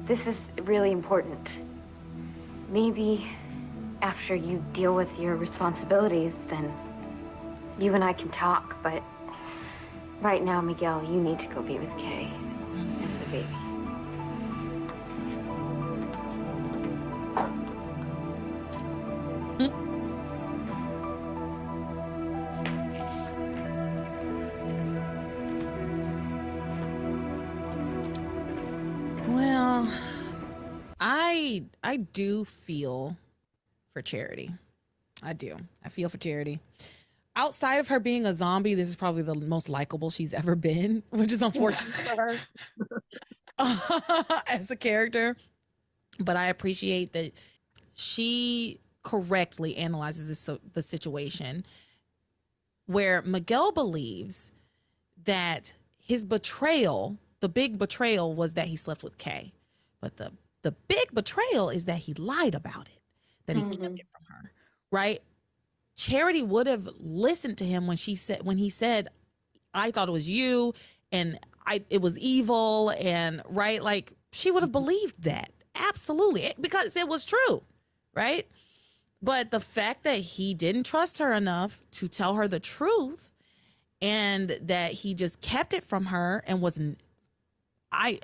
this is really important. Maybe after you deal with your responsibilities, then you and I can talk, but right now, Miguel, you need to go be with Kay and the baby. Well, I do feel for Charity. I do. I feel for Charity. Outside of her being a zombie, this is probably the most likable she's ever been, which is unfortunate for her as a character. But I appreciate that she correctly analyzes the situation where Miguel believes that his betrayal, the big betrayal, was that he slept with Kay. But the big betrayal is that he lied about it, that he kept it from her, right? Charity would have listened to him when he said, I thought it was you and it was evil, and right, like she would have believed that. Absolutely, because it was true, right? But the fact that he didn't trust her enough to tell her the truth and that he just kept it from her and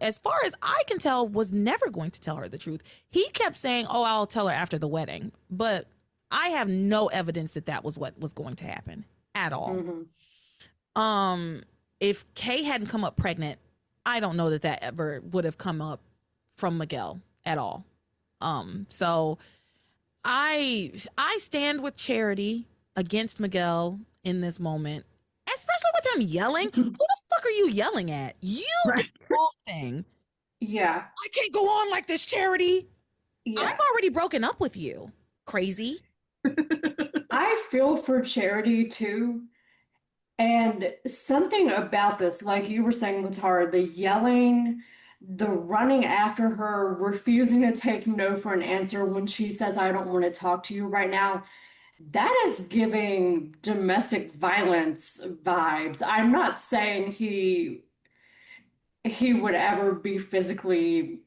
as far as I can tell, was never going to tell her the truth. He kept saying, oh, I'll tell her after the wedding. But I have no evidence that was what was going to happen at all. If Kay hadn't come up pregnant, I don't know that ever would have come up from Miguel at all. So I stand with Charity against Miguel in this moment, especially with him yelling. Who the fuck are you yelling at? You did the wrong thing. Yeah. I can't go on like this, Charity. Yeah. I've already broken up with you. Crazy. I feel for Charity too. And something about this, like you were saying, LeTara, the yelling, the running after her, refusing to take no for an answer when she says, I don't want to talk to you right now, that is giving domestic violence vibes. I'm not saying he would ever be physically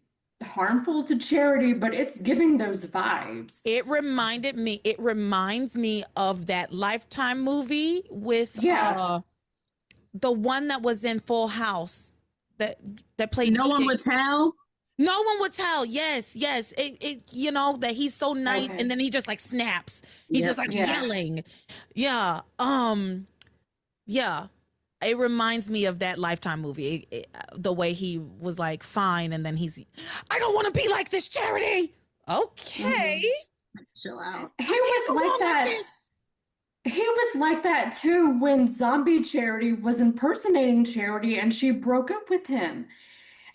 harmful to Charity, but it's giving those vibes. It reminds me of that Lifetime movie with the one that was in Full House that played No One Would Tell. No One Would Tell. Yes. It you know, that he's so nice and then he just like snaps. He's just like yelling. Yeah. Yeah. It reminds me of that Lifetime movie. The way he was like, fine, and then I don't want to be like this, Charity. Okay. Chill out. He was like that. He was like that too when Zombie Charity was impersonating Charity and she broke up with him.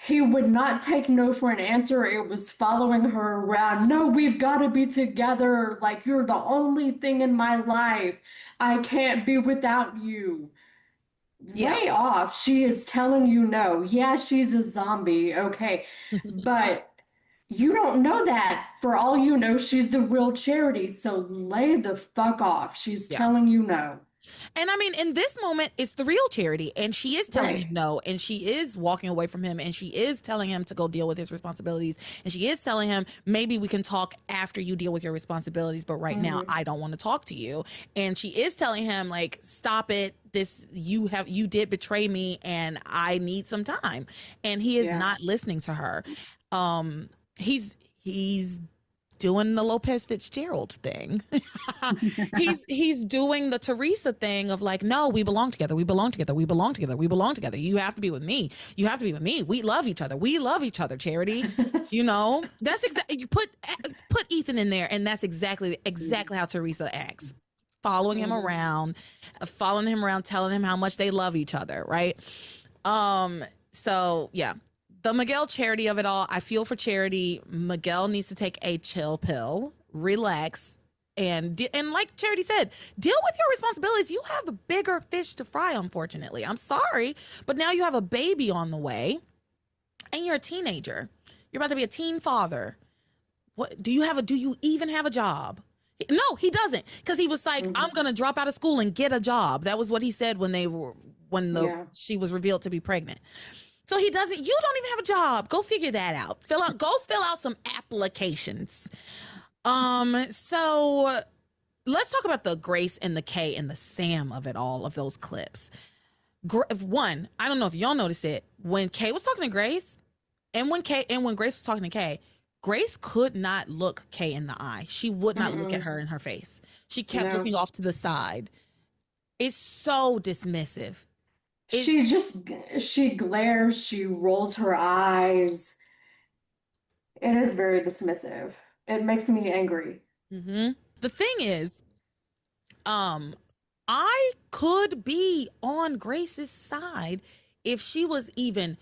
He would not take no for an answer. It was following her around. No, we've got to be together. Like, you're the only thing in my life. I can't be without you. Lay off. She is telling you no. Yeah, she's a zombie. Okay. But you don't know that. For all you know, she's the real Charity. So lay the fuck off. She's telling you no. And I mean, in this moment, it's the real Charity, and she is telling him no, and she is walking away from him, and she is telling him to go deal with his responsibilities, and she is telling him, maybe we can talk after you deal with your responsibilities, but right now I don't want to talk to you. And she is telling him, like, stop it. You did betray me, and I need some time. And he is not listening to her. He's doing the Lopez Fitzgerald thing. he's doing the Theresa thing of like, no, we belong together. We belong together. We belong together. We belong together. You have to be with me. You have to be with me. We love each other. We love each other, Charity. You know, that's exactly, you put Ethan in there, and that's exactly how Theresa acts. Following him around, telling him how much they love each other, right? So yeah. The Miguel Charity of it all, I feel for Charity. Miguel needs to take a chill pill, relax, and like Charity said, deal with your responsibilities. You have a bigger fish to fry, unfortunately. I'm sorry, but now you have a baby on the way, and you're a teenager. You're about to be a teen father. What do you even have a job? No, he doesn't, because he was like, I'm gonna drop out of school and get a job. That was what he said when she was revealed to be pregnant. So you don't even have a job. Go figure that out. Go fill out some applications. So let's talk about the Grace and the Kay and the Sam of it all, of those clips. One, I don't know if y'all noticed it, when Kay was talking to Grace and when Grace was talking to Kay, Grace could not look Kay in the eye. She would not look at her in her face. She kept looking off to the side. It's so dismissive. She glares, she rolls her eyes. It is very dismissive. It makes me angry. The thing is, I could be on Grace's side if she was even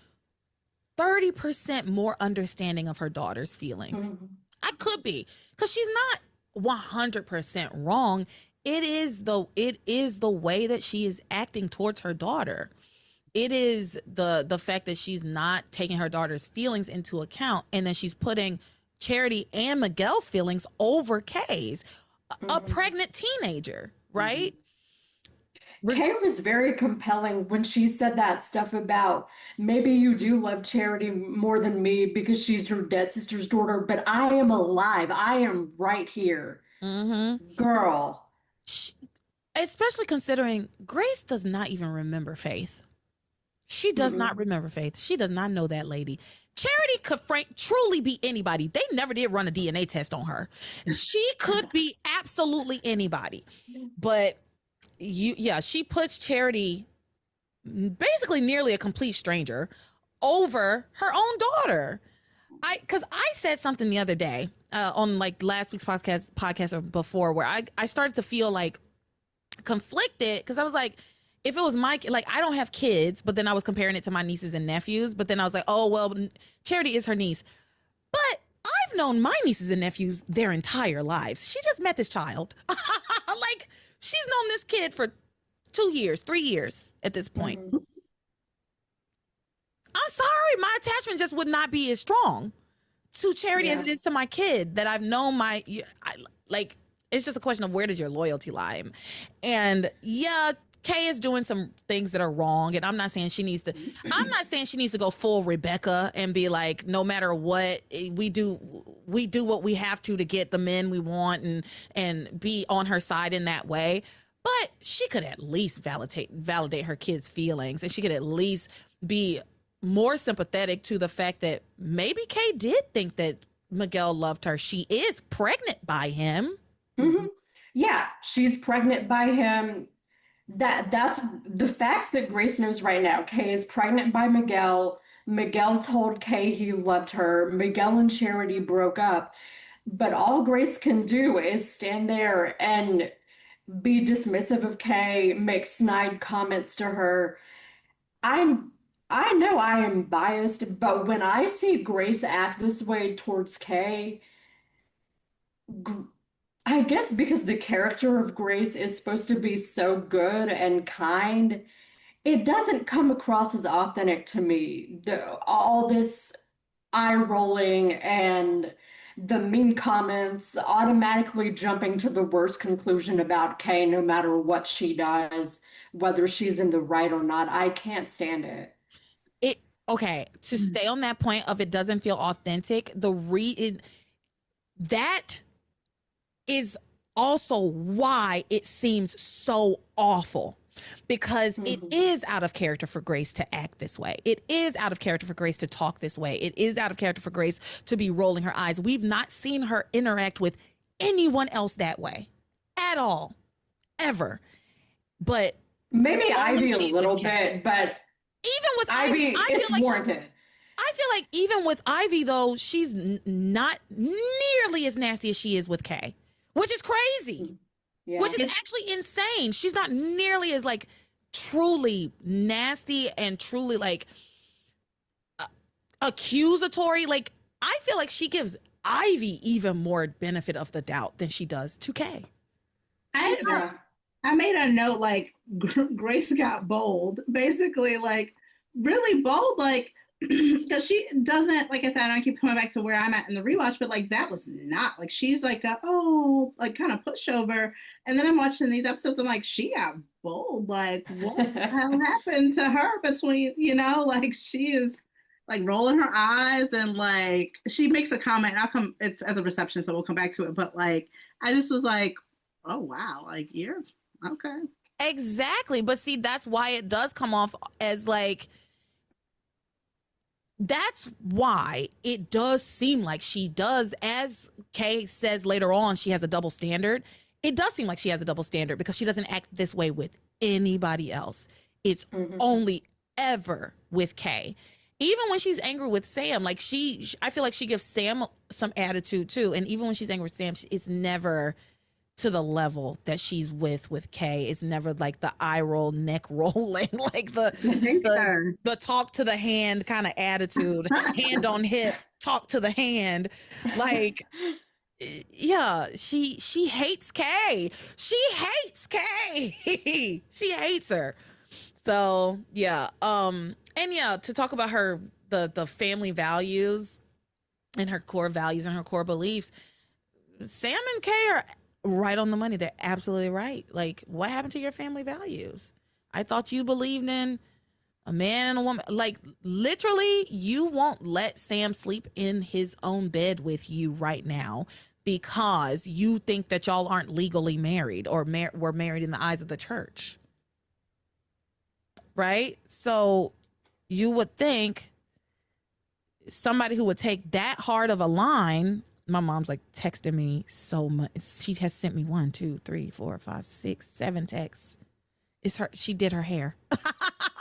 30% more understanding of her daughter's feelings. I could be, because she's not 100% wrong. It is the way that she is acting towards her daughter. It is the fact that she's not taking her daughter's feelings into account, and then she's putting Charity and Miguel's feelings over Kay's, a pregnant teenager, right? Kay was very compelling when she said that stuff about, maybe you do love Charity more than me because she's your dead sister's daughter, but I am alive. I am right here. Girl. Especially considering Grace does not even remember Faith. She does not remember Faith. She does not know that lady. Charity could truly be anybody. They never did run a DNA test on her. She could be absolutely anybody. But she puts Charity, basically nearly a complete stranger, over her own daughter. because I said something the other day on like last week's podcast or before, where I started to feel like conflicted, because I was like, if it was like, I don't have kids, but then I was comparing it to my nieces and nephews, but then I was like, oh, well, Charity is her niece. But I've known my nieces and nephews their entire lives. She just met this child. Like, she's known this kid for 2 years, 3 years at this point. Mm-hmm. I'm sorry, my attachment just would not be as strong to Charity as it is to my kid that I've known like, it's just a question of where does your loyalty lie? And yeah, Kay is doing some things that are wrong, and I'm not saying she needs to go full Rebecca and be like, no matter what, we do what we have to get the men we want and be on her side in that way. But she could at least validate her kids' feelings, and she could at least be more sympathetic to the fact that maybe Kay did think that Miguel loved her. She is pregnant by him. Mm-hmm. Yeah, she's pregnant by him. That's the facts that Grace knows right now. Kay is pregnant by Miguel. Miguel told Kay he loved her. Miguel and Charity broke up. But all Grace can do is stand there and be dismissive of Kay, make snide comments to her. I know I am biased, but when I see Grace act this way towards Kay, I guess because the character of Grace is supposed to be so good and kind, it doesn't come across as authentic to me. All this eye rolling and the mean comments, automatically jumping to the worst conclusion about Kay no matter what she does, whether she's in the right or not. I can't stand it. Okay, to stay on that point of it doesn't feel authentic, that is also why it seems so awful, because it is out of character for Grace to act this way. It is out of character for Grace to talk this way. It is out of character for Grace to be rolling her eyes. We've not seen her interact with anyone else that way at all, ever. But maybe Ivy a little bit, but even with Ivy, it's warranted. I feel like even with Ivy, though, she's not nearly as nasty as she is with Kay, which is crazy, which is actually insane. She's not nearly as like truly nasty and truly like accusatory. Like, I feel like she gives Ivy even more benefit of the doubt than she does to Kay. I made a note, like, Grace got bold, basically, like, really bold, like, because she doesn't, like I said, I don't keep coming back to where I'm at in the rewatch, but, like, that was not, like, she's like, kind of pushover, and then I'm watching these episodes, I'm like, she got bold, like, what the hell happened to her between, like, she is, like, rolling her eyes, and, like, she makes a comment, and it's at the reception, so we'll come back to it, but, like, I just was like, oh, wow, like, you're okay. Exactly. But see, that's why it does come off as like, that's why it does seem like she does, as Kay says later on, she has a double standard. It does seem like she has a double standard because she doesn't act this way with anybody else. It's only ever with Kay. Even when she's angry with Sam, like I feel like she gives Sam some attitude too. And even when she's angry with Sam, it's never to the level that she's with Kay. It's never like the eye roll, neck rolling, like the talk to the hand kind of attitude, hand on hip, talk to the hand. Like, yeah, she hates Kay. She hates Kay. She hates her. So yeah. And yeah, to talk about her, the family values and her core values and her core beliefs, Sam and Kay are right on the money. They're absolutely right. Like, what happened to your family values? I thought you believed in a man and a woman. Like, literally, you won't let Sam sleep in his own bed with you right now because you think that y'all aren't legally married or were married in the eyes of the church. Right? So you would think somebody who would take that hard of a line. My mom's like texting me so much. She has sent me 1, 2, 3, 4, 5, 6, 7 texts. It's her. She did her hair.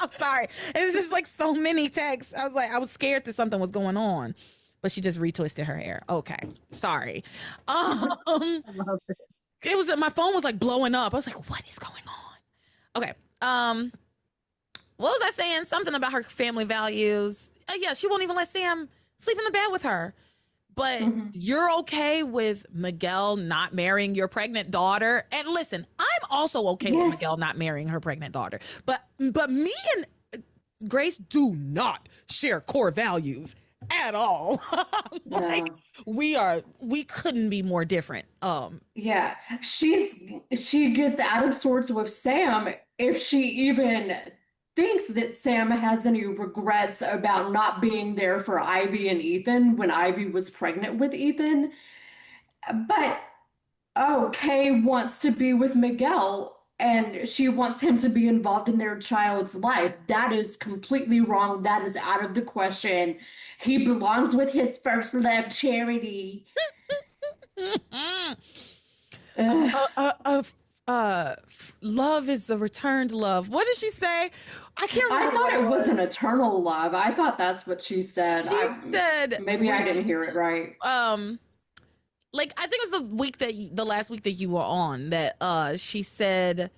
I'm sorry. It was just like so many texts. I was scared that something was going on. but she just retwisted her hair. Okay, sorry. It was my phone was like blowing up. I was like, what is going on? Okay. What was I saying? Something about her family values. Yeah, she won't even let Sam sleep in the bed with her. But you're okay with Miguel not marrying your pregnant daughter. And listen, I'm also okay with Miguel not marrying her pregnant daughter. But me and Grace do not share core values at all. Like we couldn't be more different. Yeah, she gets out of sorts with Sam if she even thinks that Sam has any regrets about not being there for Ivy and Ethan when Ivy was pregnant with Ethan. But Kay wants to be with Miguel and she wants him to be involved in their child's life. That is completely wrong. That is out of the question. He belongs with his first love, Charity. Love is a returned love. What did she say? I can't remember. I thought it was an eternal love. I thought that's what she said. She said maybe I didn't hear it right. Like I think it was the last week that you were on that she said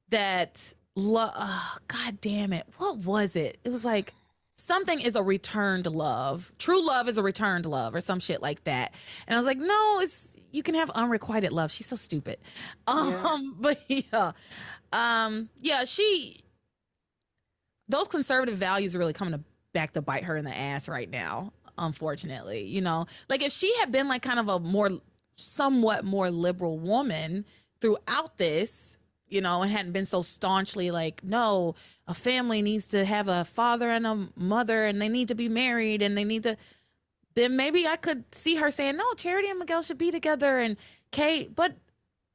that God damn it. What was it? It was like something is a returned love. True love is a returned love or some shit like that. And I was like, no, you can have unrequited love. She's so stupid. But those conservative values are really coming back to bite her in the ass right now, unfortunately. You know, like if she had been like kind of a somewhat more liberal woman throughout this, you know, and hadn't been so staunchly like, no, a family needs to have a father and a mother and they need to be married and they need to, then maybe I could see her saying, no, Charity and Miguel should be together and Kate, but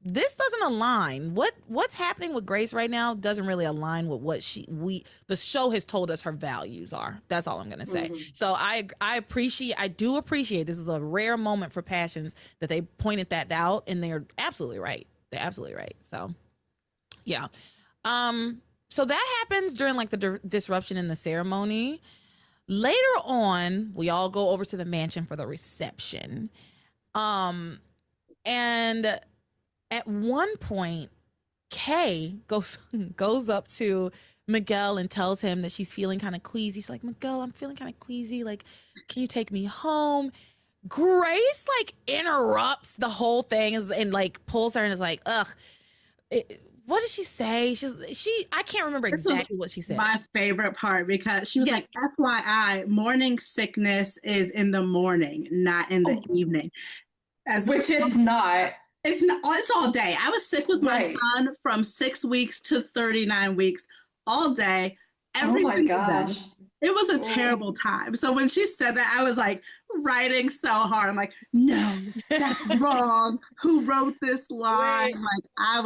this doesn't align. What's happening with Grace right now doesn't really align with what the show has told us her values are. That's all I'm gonna say. So I do appreciate this is a rare moment for Passions that they pointed that out and they're absolutely right. They're absolutely right. So yeah. So that happens during like the disruption in the ceremony. Later on, we all go over to the mansion for the reception. And at one point, Kay goes up to Miguel and tells him that she's feeling kind of queasy. She's like, Miguel, I'm feeling kind of queasy. Like, can you take me home? Grace like interrupts the whole thing and like pulls her and is like, ugh. What did she say? I can't remember exactly what she said. My favorite part because she was like, FYI, morning sickness is in the morning, not in the evening. Which it's not. It's not. It's all day. I was sick with my son from 6 weeks to 39 weeks, all day, every single day. It was a terrible time. So when she said that, I was like writing so hard. I'm like, no, that's wrong. Who wrote this line? Like I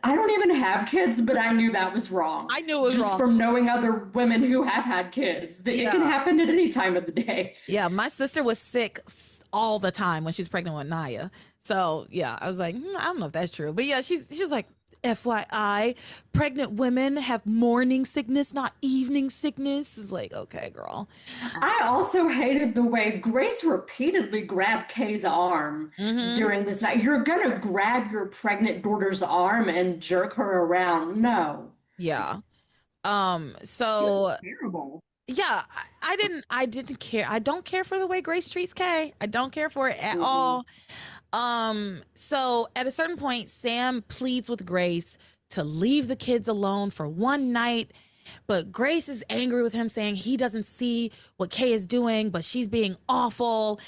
don't even have kids, but I knew that was wrong. I knew it was just wrong from knowing other women who have had kids. That it can happen at any time of the day. Yeah, my sister was sick all the time when she was pregnant with Naya. So yeah, I was like, I don't know if that's true, but yeah, she's like, FYI, pregnant women have morning sickness, not evening sickness. It's like, okay, girl. I also hated the way Grace repeatedly grabbed Kay's arm during this night. You're gonna grab your pregnant daughter's arm and jerk her around. No. Yeah. So terrible. Yeah, I didn't care. I don't care for the way Grace treats Kay. I don't care for it at all. So at a certain point, Sam pleads with Grace to leave the kids alone for one night, but Grace is angry with him, saying he doesn't see what Kay is doing, but she's being awful.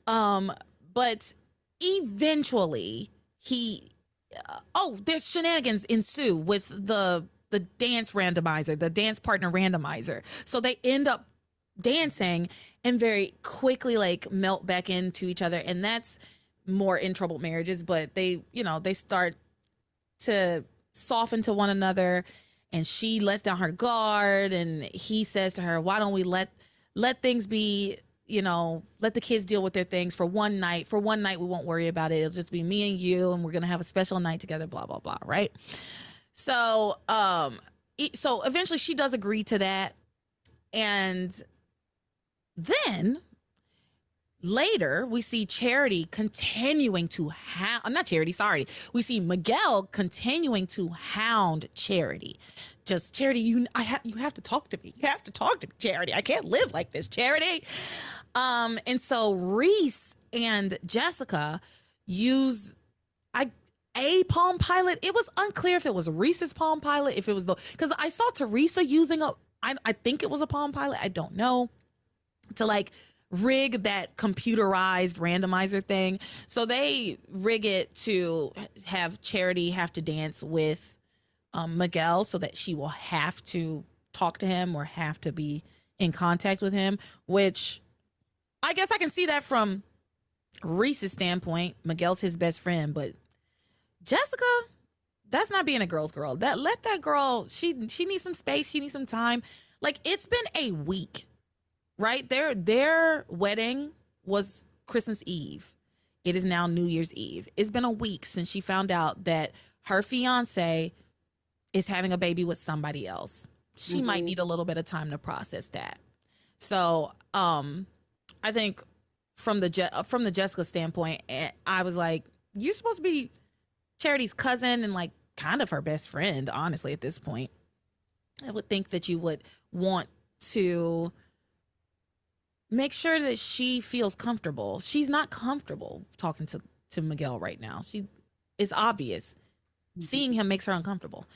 But eventually there's shenanigans ensue with the dance randomizer, the dance partner randomizer. So they end up dancing and very quickly like melt back into each other. And that's more in troubled marriages, but they start to soften to one another and she lets down her guard and he says to her, why don't we let things be, let the kids deal with their things for one night. For one night, we won't worry about it. It'll just be me and you and we're going to have a special night together, blah, blah, blah. Right. So, so eventually she does agree to that. And then later, we see Charity continuing to hound, not Charity, sorry. We see Miguel continuing to hound Charity. Just, Charity, you have to talk to me. You have to talk to me, Charity. I can't live like this, Charity. And so Reese and Jessica use a Palm Pilot. It was unclear if it was Reese's Palm Pilot, if it was because I saw Theresa using I think it was a Palm Pilot. I don't know, to like rig that computerized randomizer thing. So they rig it to have Charity have to dance with Miguel so that she will have to talk to him or have to be in contact with him, which I guess I can see that from Reese's standpoint. Miguel's his best friend, but Jessica, that's not being a girl's girl. Let that girl, she needs some space. She needs some time. Like, it's been a week, right? Their wedding was Christmas Eve. It is now New Year's Eve. It's been a week since she found out that her fiance is having a baby with somebody else. She might need a little bit of time to process that. So, I think from the Jessica standpoint, I was like, you're supposed to be Charity's cousin and like kind of her best friend, honestly, at this point. I would think that you would want to make sure that she feels comfortable. She's not comfortable talking to Miguel right now. It's obvious. Seeing him makes her uncomfortable.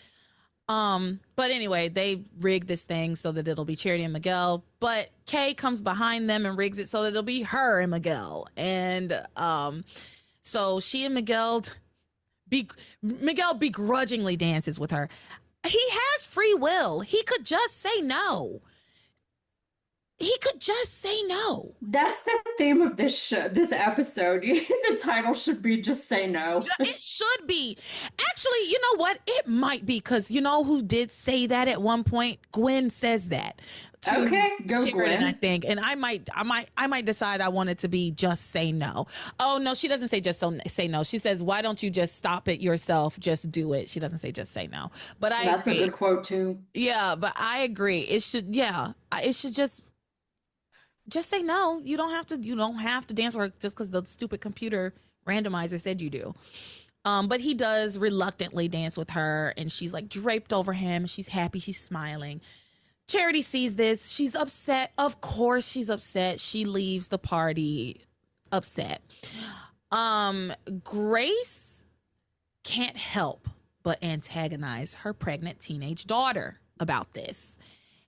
But anyway, they rig this thing so that it'll be Charity and Miguel, but Kay comes behind them and rigs it so that it'll be her and Miguel. And so she and Miguel begrudgingly dances with her. He has free will. He could just say no. He could just say no. That's the theme of this episode. The title should be Just Say No. It should be. Actually, you know what? It might be, because you know who did say that at one point? Gwen says that. Okay, go Sheridan, Gwen. I think. And I might decide I want it to be Just Say No. Oh, no, she doesn't say say no. She says, why don't you just stop it yourself? Just do it. She doesn't say just say no. But That's agree. a good quote too. Yeah, but I agree. It should just say no. You don't have to dance with her just because the stupid computer randomizer said you do. But he does reluctantly dance with her, and she's like draped over him. She's happy. She's smiling. Charity sees this. She's upset. Of course she's upset. She leaves the party upset. Grace can't help but antagonize her pregnant teenage daughter about this.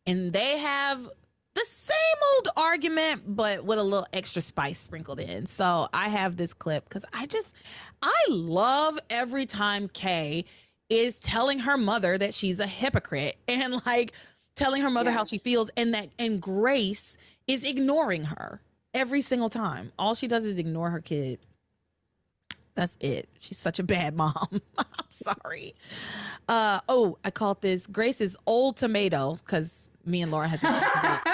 And they have the same old argument, but with a little extra spice sprinkled in. So I have this clip because I love every time Kay is telling her mother that she's a hypocrite and like telling her mother how she feels, and Grace is ignoring her every single time. All she does is ignore her kid. That's it. She's such a bad mom. I'm sorry. I called this Grace's old tomato because me and Laura had to talk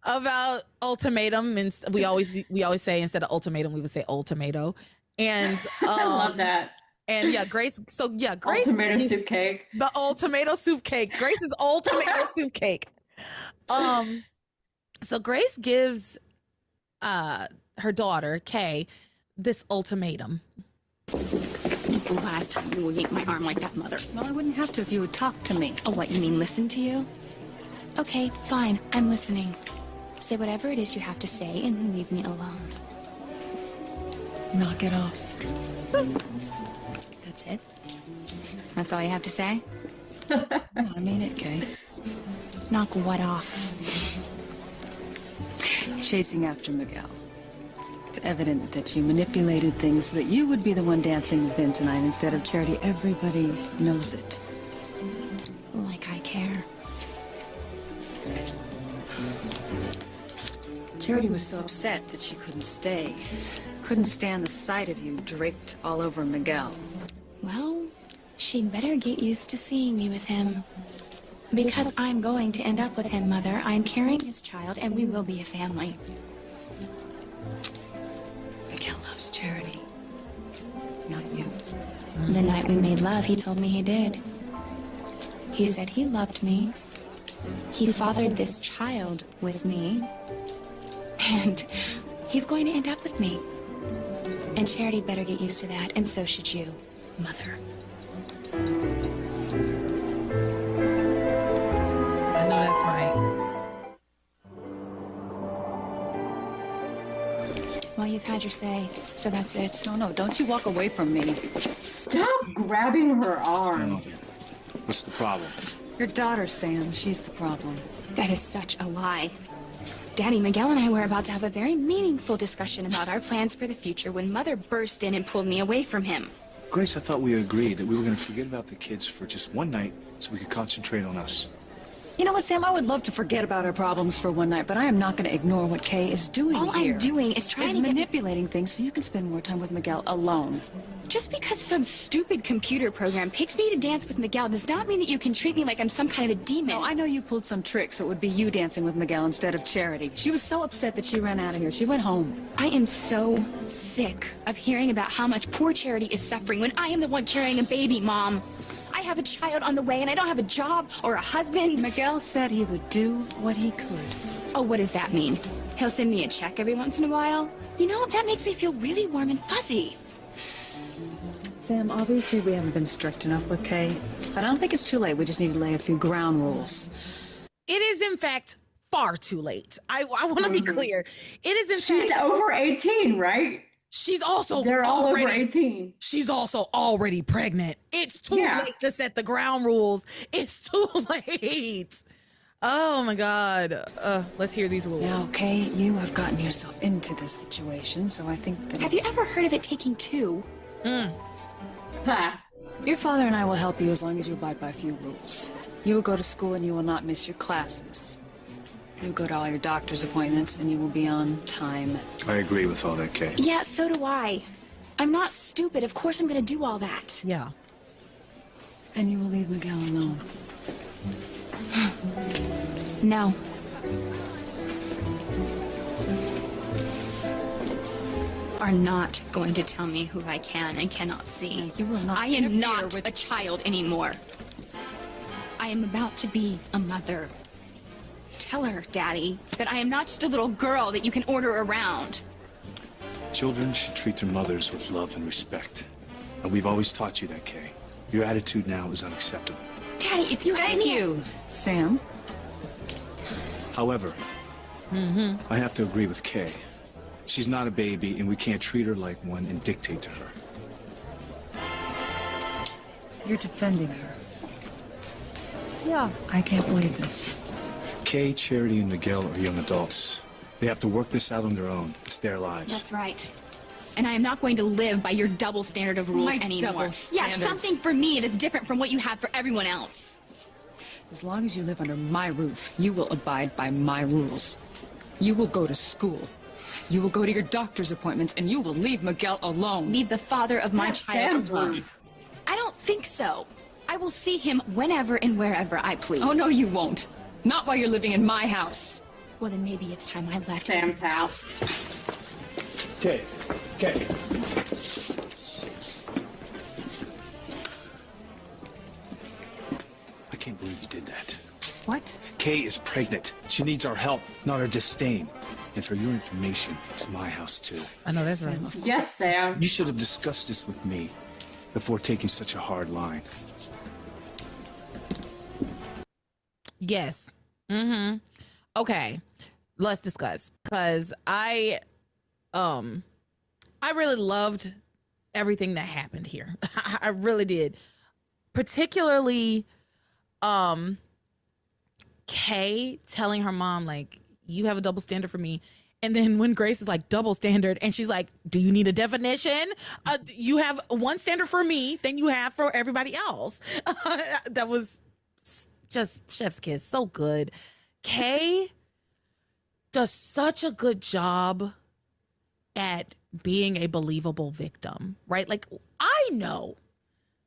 about ultimatum, and we always say instead of ultimatum we would say old tomato. And I love that. And Grace. So Grace. Old tomato soup cake. The old tomato soup cake. Grace's old tomato soup cake. So Grace gives her daughter Kay this ultimatum. When's the last time you would yank my arm like that, Mother? Well, I wouldn't have to if you would talk to me. Oh, what, you mean listen to you? Okay, fine. I'm listening. Say whatever it is you have to say and then leave me alone. Knock it off. That's it? That's all you have to say? No, I mean it, Kay. Knock what off? Chasing after Miguel. It's evident that you manipulated things so that you would be the one dancing with him tonight instead of Charity. Everybody knows it. Like I care. Charity was so upset that she couldn't stay. Couldn't stand the sight of you draped all over Miguel. Well, she'd better get used to seeing me with him. Because I'm going to end up with him, Mother. I'm carrying his child, and we will be a family. Miguel loves Charity. Not you. The night we made love, he told me he did. He said he loved me. He fathered this child with me. And He's going to end up with me. And Charity better get used to that, and so should you, Mother. I know that's right. Well, you've had your say, so that's it. No, don't you walk away from me. Stop grabbing her arm. What's the problem? Your daughter, Sam. She's the problem. That is such a lie. Daddy, Miguel and I were about to have a very meaningful discussion about our plans for the future when Mother burst in and pulled me away from him. Grace, I thought we agreed that we were going to forget about the kids for just one night so we could concentrate on us. You know what, Sam? I would love to forget about our problems for one night, but I am not going to ignore what Kay is doing All here. I'm doing is trying to manipulating things so you can spend more time with Miguel alone. Just because some stupid computer program picks me to dance with Miguel does not mean that you can treat me like I'm some kind of a demon. No, I know you pulled some tricks, so it would be you dancing with Miguel instead of Charity. She was so upset that she ran out of here. She went home. I am so sick of hearing about how much poor Charity is suffering when I am the one carrying a baby, Mom. I have a child on the way and I don't have a job or a husband. Miguel said he would do what he could. Oh, what does that mean? He'll send me a check every once in a while? You know, that makes me feel really warm and fuzzy. Sam, obviously we haven't been strict enough with Kay, but I don't think it's too late. We just need to lay a few ground rules. It is, in fact, far too late. I want to be clear. It is, in She's fact... over 18, right? She's also They're all already, over 18. She's also already pregnant. It's too late to set the ground rules. It's too late. Oh my God. Let's hear these rules. Now, Kay, you have gotten yourself into this situation, so I think that Have you ever heard of it taking two? Your father and I will help you as long as you abide by a few rules. You will go to school and you will not miss your classes. You will go to all your doctor's appointments and you will be on time. I agree with all that, Kay. Yeah, so do I. I'm not stupid. Of course I'm gonna do all that. Yeah. And you will leave Miguel alone. No. Are not going to tell me who I can and cannot see. You will not. I am not a child anymore. I am about to be a mother. Tell her, Daddy, that I am not just a little girl that you can order around. Children should treat their mothers with love and respect. And we've always taught you that, Kay. Your attitude now is unacceptable. Daddy, if you had Thank you, Sam. However, I have to agree with Kay. She's not a baby, and we can't treat her like one and dictate to her. You're defending her. Yeah. I can't believe this. Kay, Charity, and Miguel are young adults. They have to work this out on their own. It's their lives. That's right. And I am not going to live by your double standard of rules My anymore. double Yeah, standards. something for me that's different from what you have for everyone else. As long as you live under my roof, you will abide by my rules. You will go to school. You will go to your doctor's appointments, and you will leave Miguel alone. Leave the father of my That's child Sam's alone. roof. I don't think so. I will see him whenever and wherever I please. Oh, no, you won't. Not while you're living in my house. Well, then maybe it's time I left Sam's house. Kay, Kay. I can't believe you did that. What? Kay is pregnant. She needs our help, not our disdain. And for your information, it's my house, too. I know that's right. Yes, Sam. You should have discussed this with me before taking such a hard line. Yes. Okay. Let's discuss. Because I really loved everything that happened here. I really did. Particularly Kay telling her mom, like, you have a double standard for me. And then when Grace is like, double standard, and she's like, do you need a definition? You have one standard for me than you have for everybody else. That was just chef's kiss. So good. Kay does such a good job at being a believable victim, right? Like, I know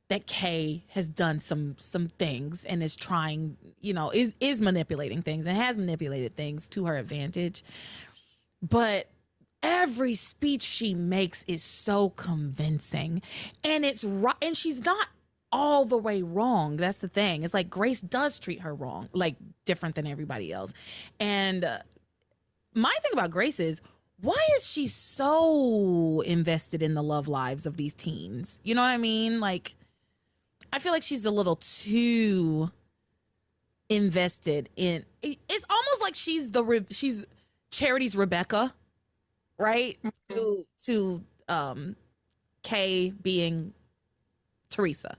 that Kay has done some things and is trying, is manipulating things and has manipulated things to her advantage. But every speech she makes is so convincing, and it's right, and she's not all the way wrong. That's the thing. It's like Grace does treat her wrong, like different than everybody else. And my thing about Grace is, why is she so invested in the love lives of these teens? You know what I mean? Like, I feel like she's a little too invested in. It's almost like she's Charity's Rebecca, right? To Kay being Theresa.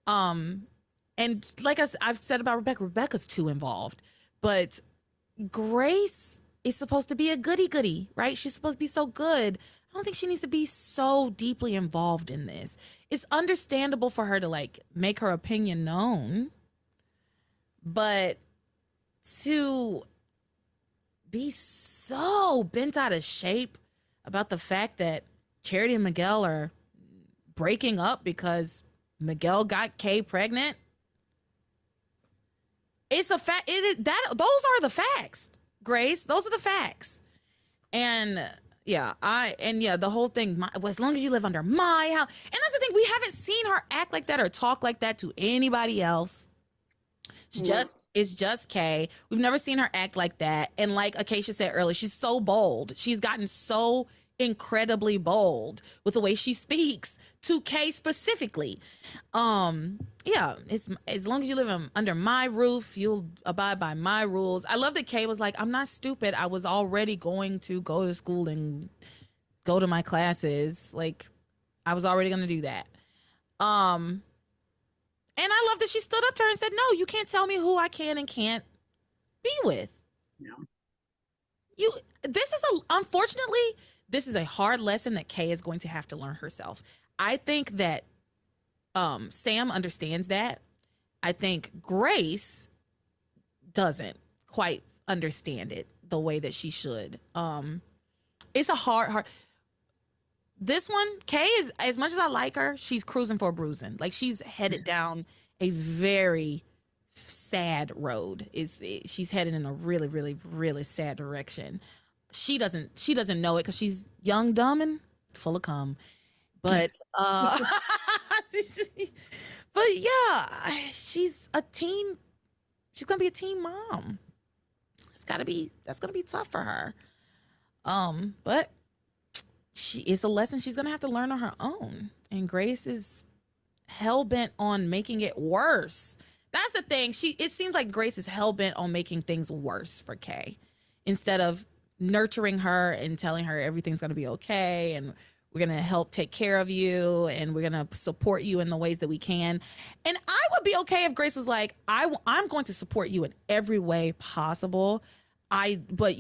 And like I've said about Rebecca's too involved, but Grace is supposed to be a goody-goody, right? She's supposed to be so good. I don't think she needs to be so deeply involved in this. It's understandable for her to like make her opinion known, but to be so bent out of shape about the fact that Charity and Miguel are breaking up because Miguel got Kay pregnant. It's a fact. Those are the facts, Grace. Those are the facts. And the whole thing, as long as you live under my house. And that's the thing, we haven't seen her act like that or talk like that to anybody else. It's just Kay. We've never seen her act like that. And like Acacia said earlier, she's so bold. She's gotten so incredibly bold with the way she speaks to Kay specifically. It's as long as you live under my roof, you'll abide by my rules. I love that Kay was like, I'm not stupid. I was already going to go to school and go to my classes. Like, I was already going to do that. And I love that she stood up to her and said, no, you can't tell me who I can and can't be with. No. Unfortunately, this is a hard lesson that Kay is going to have to learn herself. I think that Sam understands that. I think Grace doesn't quite understand it the way that she should. It's a hard. This one, Kay is, as much as I like her, she's cruising for a bruising. Like, she's headed down a very sad road. She's headed in a really, really, really sad direction. She doesn't know it because she's young, dumb, and full of cum. But but yeah, she's a teen. She's gonna be a teen mom. That's gonna be tough for her. But it's a lesson she's gonna have to learn on her own. And Grace is hell bent on making it worse. That's the thing. It seems like Grace is hell bent on making things worse for Kay instead of nurturing her and telling her everything's going to be okay and we're going to help take care of you and we're going to support you in the ways that we can. And I would be okay if Grace was like, I'm going to support you in every way possible. But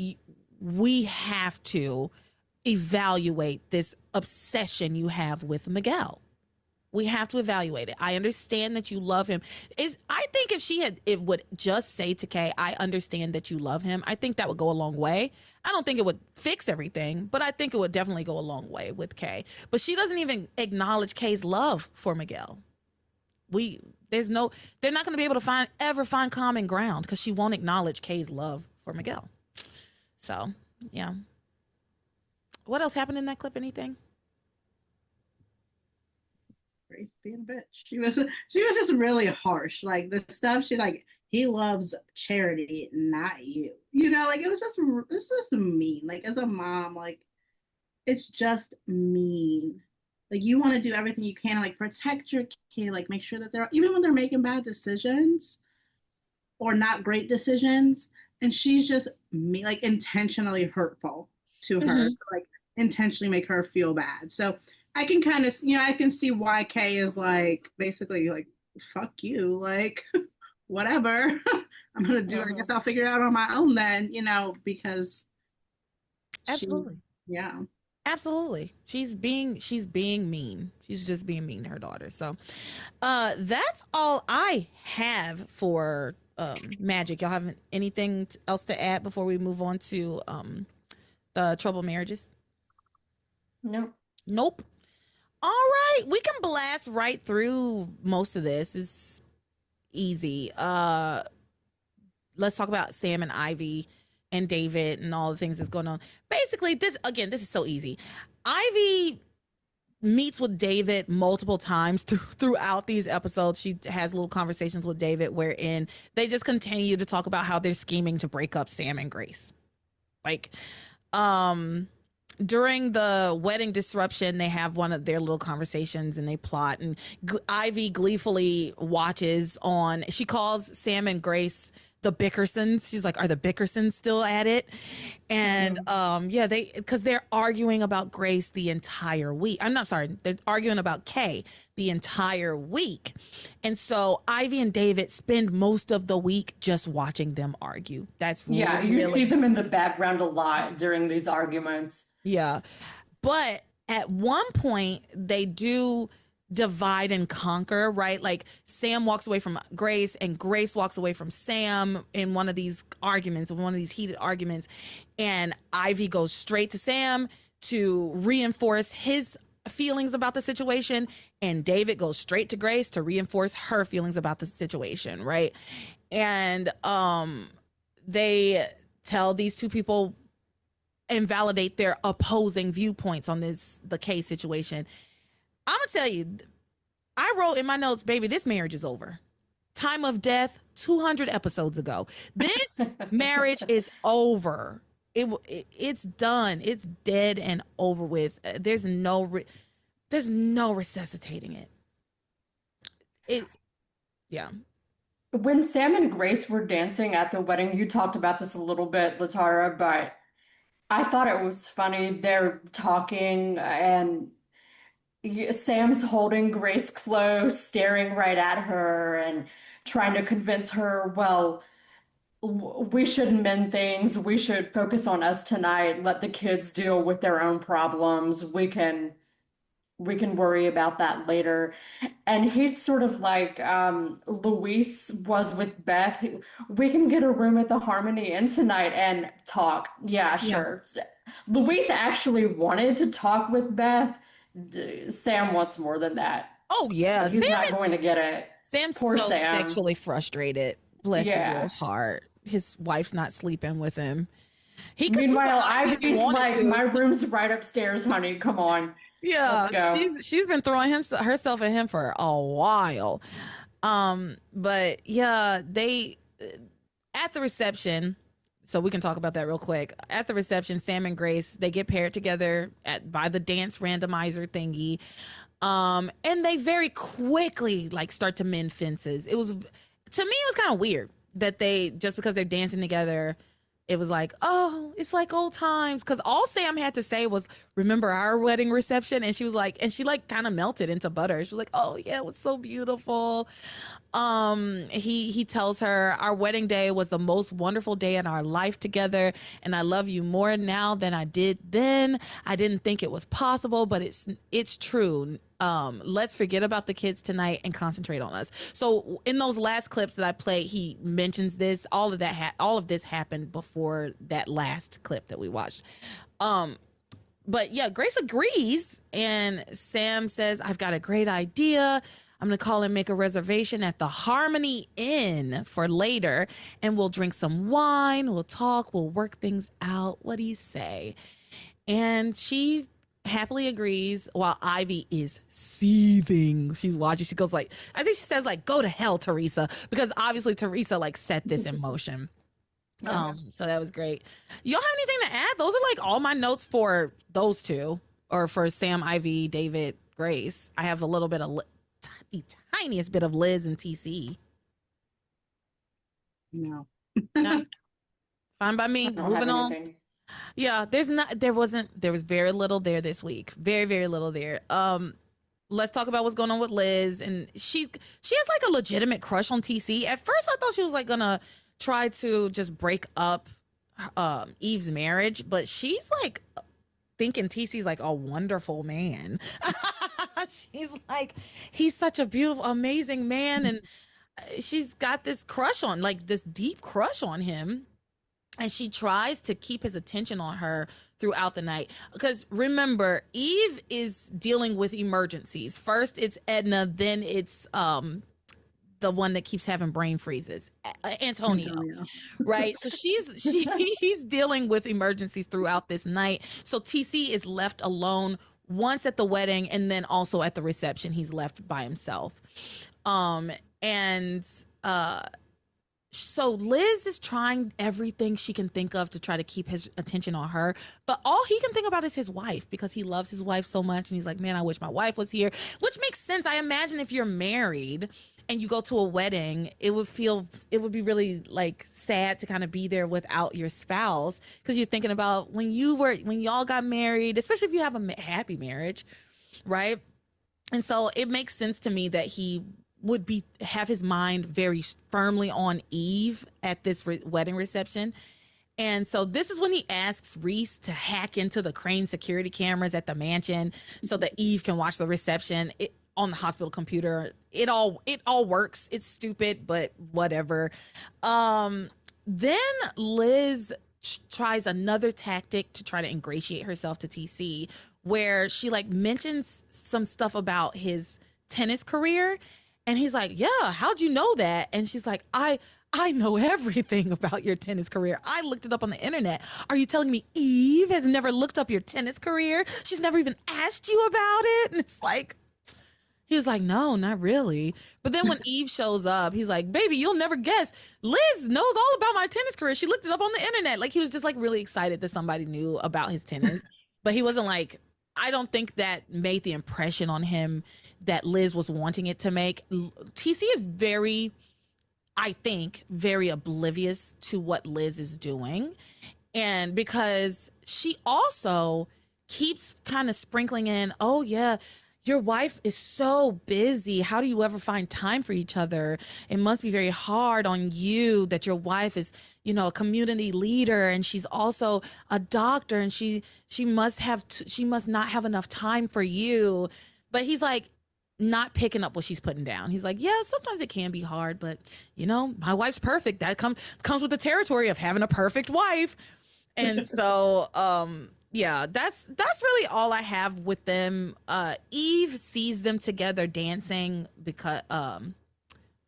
we have to evaluate this obsession you have with Miguel. We have to evaluate it. I understand that you love him. I think if it would just say to Kay, I understand that you love him, I think that would go a long way. I don't think it would fix everything, but I think it would definitely go a long way with Kay. But she doesn't even acknowledge Kay's love for Miguel. They're not going to be able to ever find common ground because she won't acknowledge Kay's love for Miguel. So, yeah. What else happened in that clip? Anything? Grace being a bitch. She was just really harsh. Like the stuff she's like, he loves Charity, not you. You know, like it's just mean. Like as a mom, like it's just mean. Like you want to do everything you can to like protect your kid, like make sure that even when they're making bad decisions or not great decisions, and she's just like intentionally hurtful to her to like intentionally make her feel bad. So I can kind of, I can see why Kay is like, basically like, fuck you, like, whatever. I'm going to do it. I guess I'll figure it out on my own then, because. Absolutely. Yeah. Absolutely. She's being mean. She's just being mean to her daughter. So that's all I have for Magic. Y'all have anything else to add before we move on to the troubled marriages? Nope. All right, we can blast right through most of this. It's easy. Let's talk about Sam and Ivy and David and all the things that's going on. Basically, this is so easy. Ivy meets with David multiple times throughout these episodes. She has little conversations with David wherein they just continue to talk about how they're scheming to break up Sam and Grace. Like, during the wedding disruption, they have one of their little conversations and they plot. And Ivy gleefully watches on. She calls Sam and Grace the Bickersons. She's like, "Are the Bickersons still at it?" And yeah, because they're arguing about Grace the entire week. I'm not sorry, they're arguing about Kay the entire week. And so Ivy and David spend most of the week just watching them argue. That's yeah, you really, see them in the background a lot during these arguments. yeah. But at one point, they do divide and conquer, right? Like Sam walks away from Grace and Grace walks away from Sam in one of these arguments, one of these heated arguments. And Ivy goes straight to Sam to reinforce his feelings about the situation. And David goes straight to Grace to reinforce her feelings about the situation, right? And they tell these two people invalidate their opposing viewpoints on the case situation. I'm gonna tell you, I wrote in my notes, baby, this marriage is over. Time of death, 200 episodes ago. This marriage is over. It's done. It's dead and over with. There's no resuscitating it. Yeah. When Sam and Grace were dancing at the wedding, you talked about this a little bit, LeTara, but I thought it was funny. They're talking and Sam's holding Grace close, staring right at her and trying to convince her, well, we shouldn't mend things. We should focus on us tonight. Let the kids deal with their own problems. We can worry about that later. And he's sort of like, Luis was with Beth. We can get a room at the Harmony Inn tonight and talk. Yeah, sure. Luis actually wanted to talk with Beth. Sam wants more than that. Oh yeah, he's not going to get it. Sam's Poor so Sam. sexually frustrated. Bless his little heart. His wife's not sleeping with him. Meanwhile, Ivy's like, my room's right upstairs, honey. Come on. Yeah, let's go. she's been throwing herself at him for a while. But yeah, they at the reception. So we can talk about that real quick. At the reception, Sam and Grace, they get paired together by the dance randomizer thingy. And they very quickly start to mend fences. To me, it was kind of weird that they, just because they're dancing together, it was like, oh, it's like old times. Because all Sam had to say was, remember our wedding reception? And she was like, and she kind of melted into butter. She was like, oh yeah, it was so beautiful. He tells her, our wedding day was the most wonderful day in our life together. And I love you more now than I did then. I didn't think it was possible, but it's true. Let's forget about the kids tonight and concentrate on us. So in those last clips that I played, he mentions this. All of this happened before that last clip that we watched. But yeah, Grace agrees, and Sam says, I've got a great idea. I'm going to call and make a reservation at the Harmony Inn for later, and we'll drink some wine, we'll talk, we'll work things out. What do you say? And she happily agrees while Ivy is seething. She's watching. She goes I think she says go to hell, Theresa, because obviously Theresa set this in motion. So that was great. Y'all have anything to add? Those are all my notes for those two, or for Sam, Ivy, David, Grace. I have a little bit of the tiniest bit of Liz and TC. No. Fine by me. Moving on. Yeah, there was very little there this week. Very, very little there. Let's talk about what's going on with Liz. And she has a legitimate crush on TC. At first I thought she was gonna try to just break up Eve's marriage, but she's thinking TC's a wonderful man. She's he's such a beautiful, amazing man, and she's got this crush on, this deep crush on him. And she tries to keep his attention on her throughout the night. Because remember, Eve is dealing with emergencies. First it's Edna, then it's the one that keeps having brain freezes, Antonio. Right? So he's dealing with emergencies throughout this night. So TC is left alone once at the wedding, and then also at the reception he's left by himself. So Liz is trying everything she can think of to try to keep his attention on her, but all he can think about is his wife because he loves his wife so much, and he's like, man, I wish my wife was here, which makes sense. I imagine if you're married and you go to a wedding, it would be really like sad to kind of be there without your spouse, because you're thinking about when y'all got married, especially if you have a happy marriage, right? And so it makes sense to me that he would have his mind very firmly on Eve at this wedding reception. And so this is when he asks Reese to hack into the Crane security cameras at the mansion so that Eve can watch the reception on the hospital computer. It all works. It's stupid, but whatever. Then Liz tries another tactic to try to ingratiate herself to TC, where she like mentions some stuff about his tennis career. And he's like, yeah, how'd you know that? And she's like, I know everything about your tennis career. I looked it up on the internet. Are you telling me Eve has never looked up your tennis career? She's never even asked you about it? And it's like, he was like, no, not really. But then when Eve shows up, he's like, baby, you'll never guess. Liz knows all about my tennis career. She looked it up on the internet. Like, he was just like really excited that somebody knew about his tennis. But he wasn't like, I don't think that made the impression on him that Liz was wanting it to make. TC is very oblivious to what Liz is doing. And because she also keeps kind of sprinkling in, oh yeah, your wife is so busy. How do you ever find time for each other? It must be very hard on you that your wife is, a community leader, and she's also a doctor, and she must not have enough time for you. But he's like, not picking up what she's putting down. He's like, yeah, sometimes it can be hard, but my wife's perfect. That comes with the territory of having a perfect wife. And so, yeah, that's really all I have with them. Eve sees them together dancing because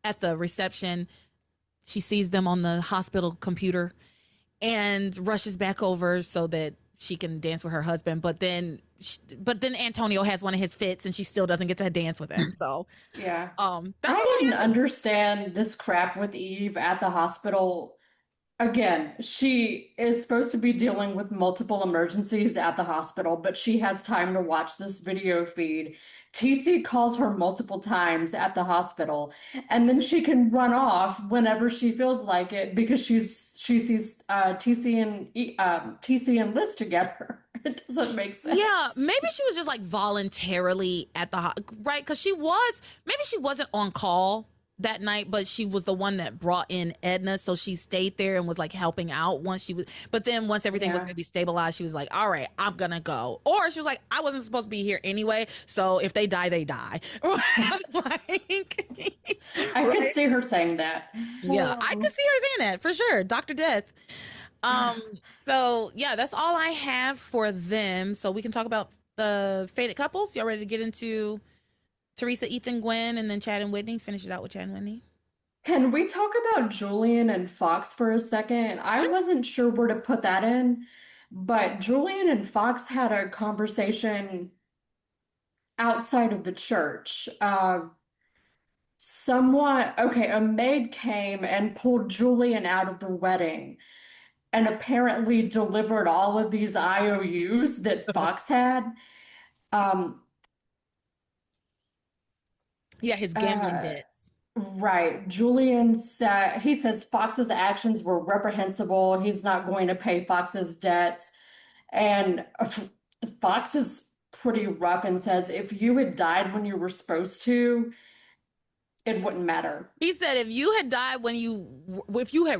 at the reception, she sees them on the hospital computer and rushes back over so that she can dance with her husband. But then Antonio has one of his fits, and she still doesn't get to dance with him. So yeah, I didn't understand this crap with Eve at the hospital. Again, she is supposed to be dealing with multiple emergencies at the hospital, but she has time to watch this video feed. TC calls her multiple times at the hospital, and then she can run off whenever she feels like it because she sees TC and Liz together. It doesn't make sense. Yeah, maybe she was just like voluntarily at the right, because maybe she wasn't on call that night, but she was the one that brought in Edna, so she stayed there and was like helping out once everything was maybe stabilized, she was like, all right, I'm gonna go. Or she was like, I wasn't supposed to be here anyway, so if they die, they die. I could see her saying that. Yeah, I could see her saying that for sure. Dr. Death. So yeah, that's all I have for them. So we can talk about the fated couples. Y'all ready to get into Theresa, Ethan, Gwen, and then Chad and Whitney? Finish it out with Chad and Whitney. Can we talk about Julian and Fox for a second? I wasn't sure where to put that in, but Julian and Fox had a conversation outside of the church. A maid came and pulled Julian out of the wedding and apparently delivered all of these IOUs that Fox had. Yeah, his gambling debts. Right. Julian said, he says Fox's actions were reprehensible. He's not going to pay Fox's debts. And Fox is pretty rough and says, if you had died when you were supposed to, it wouldn't matter. He said, if you had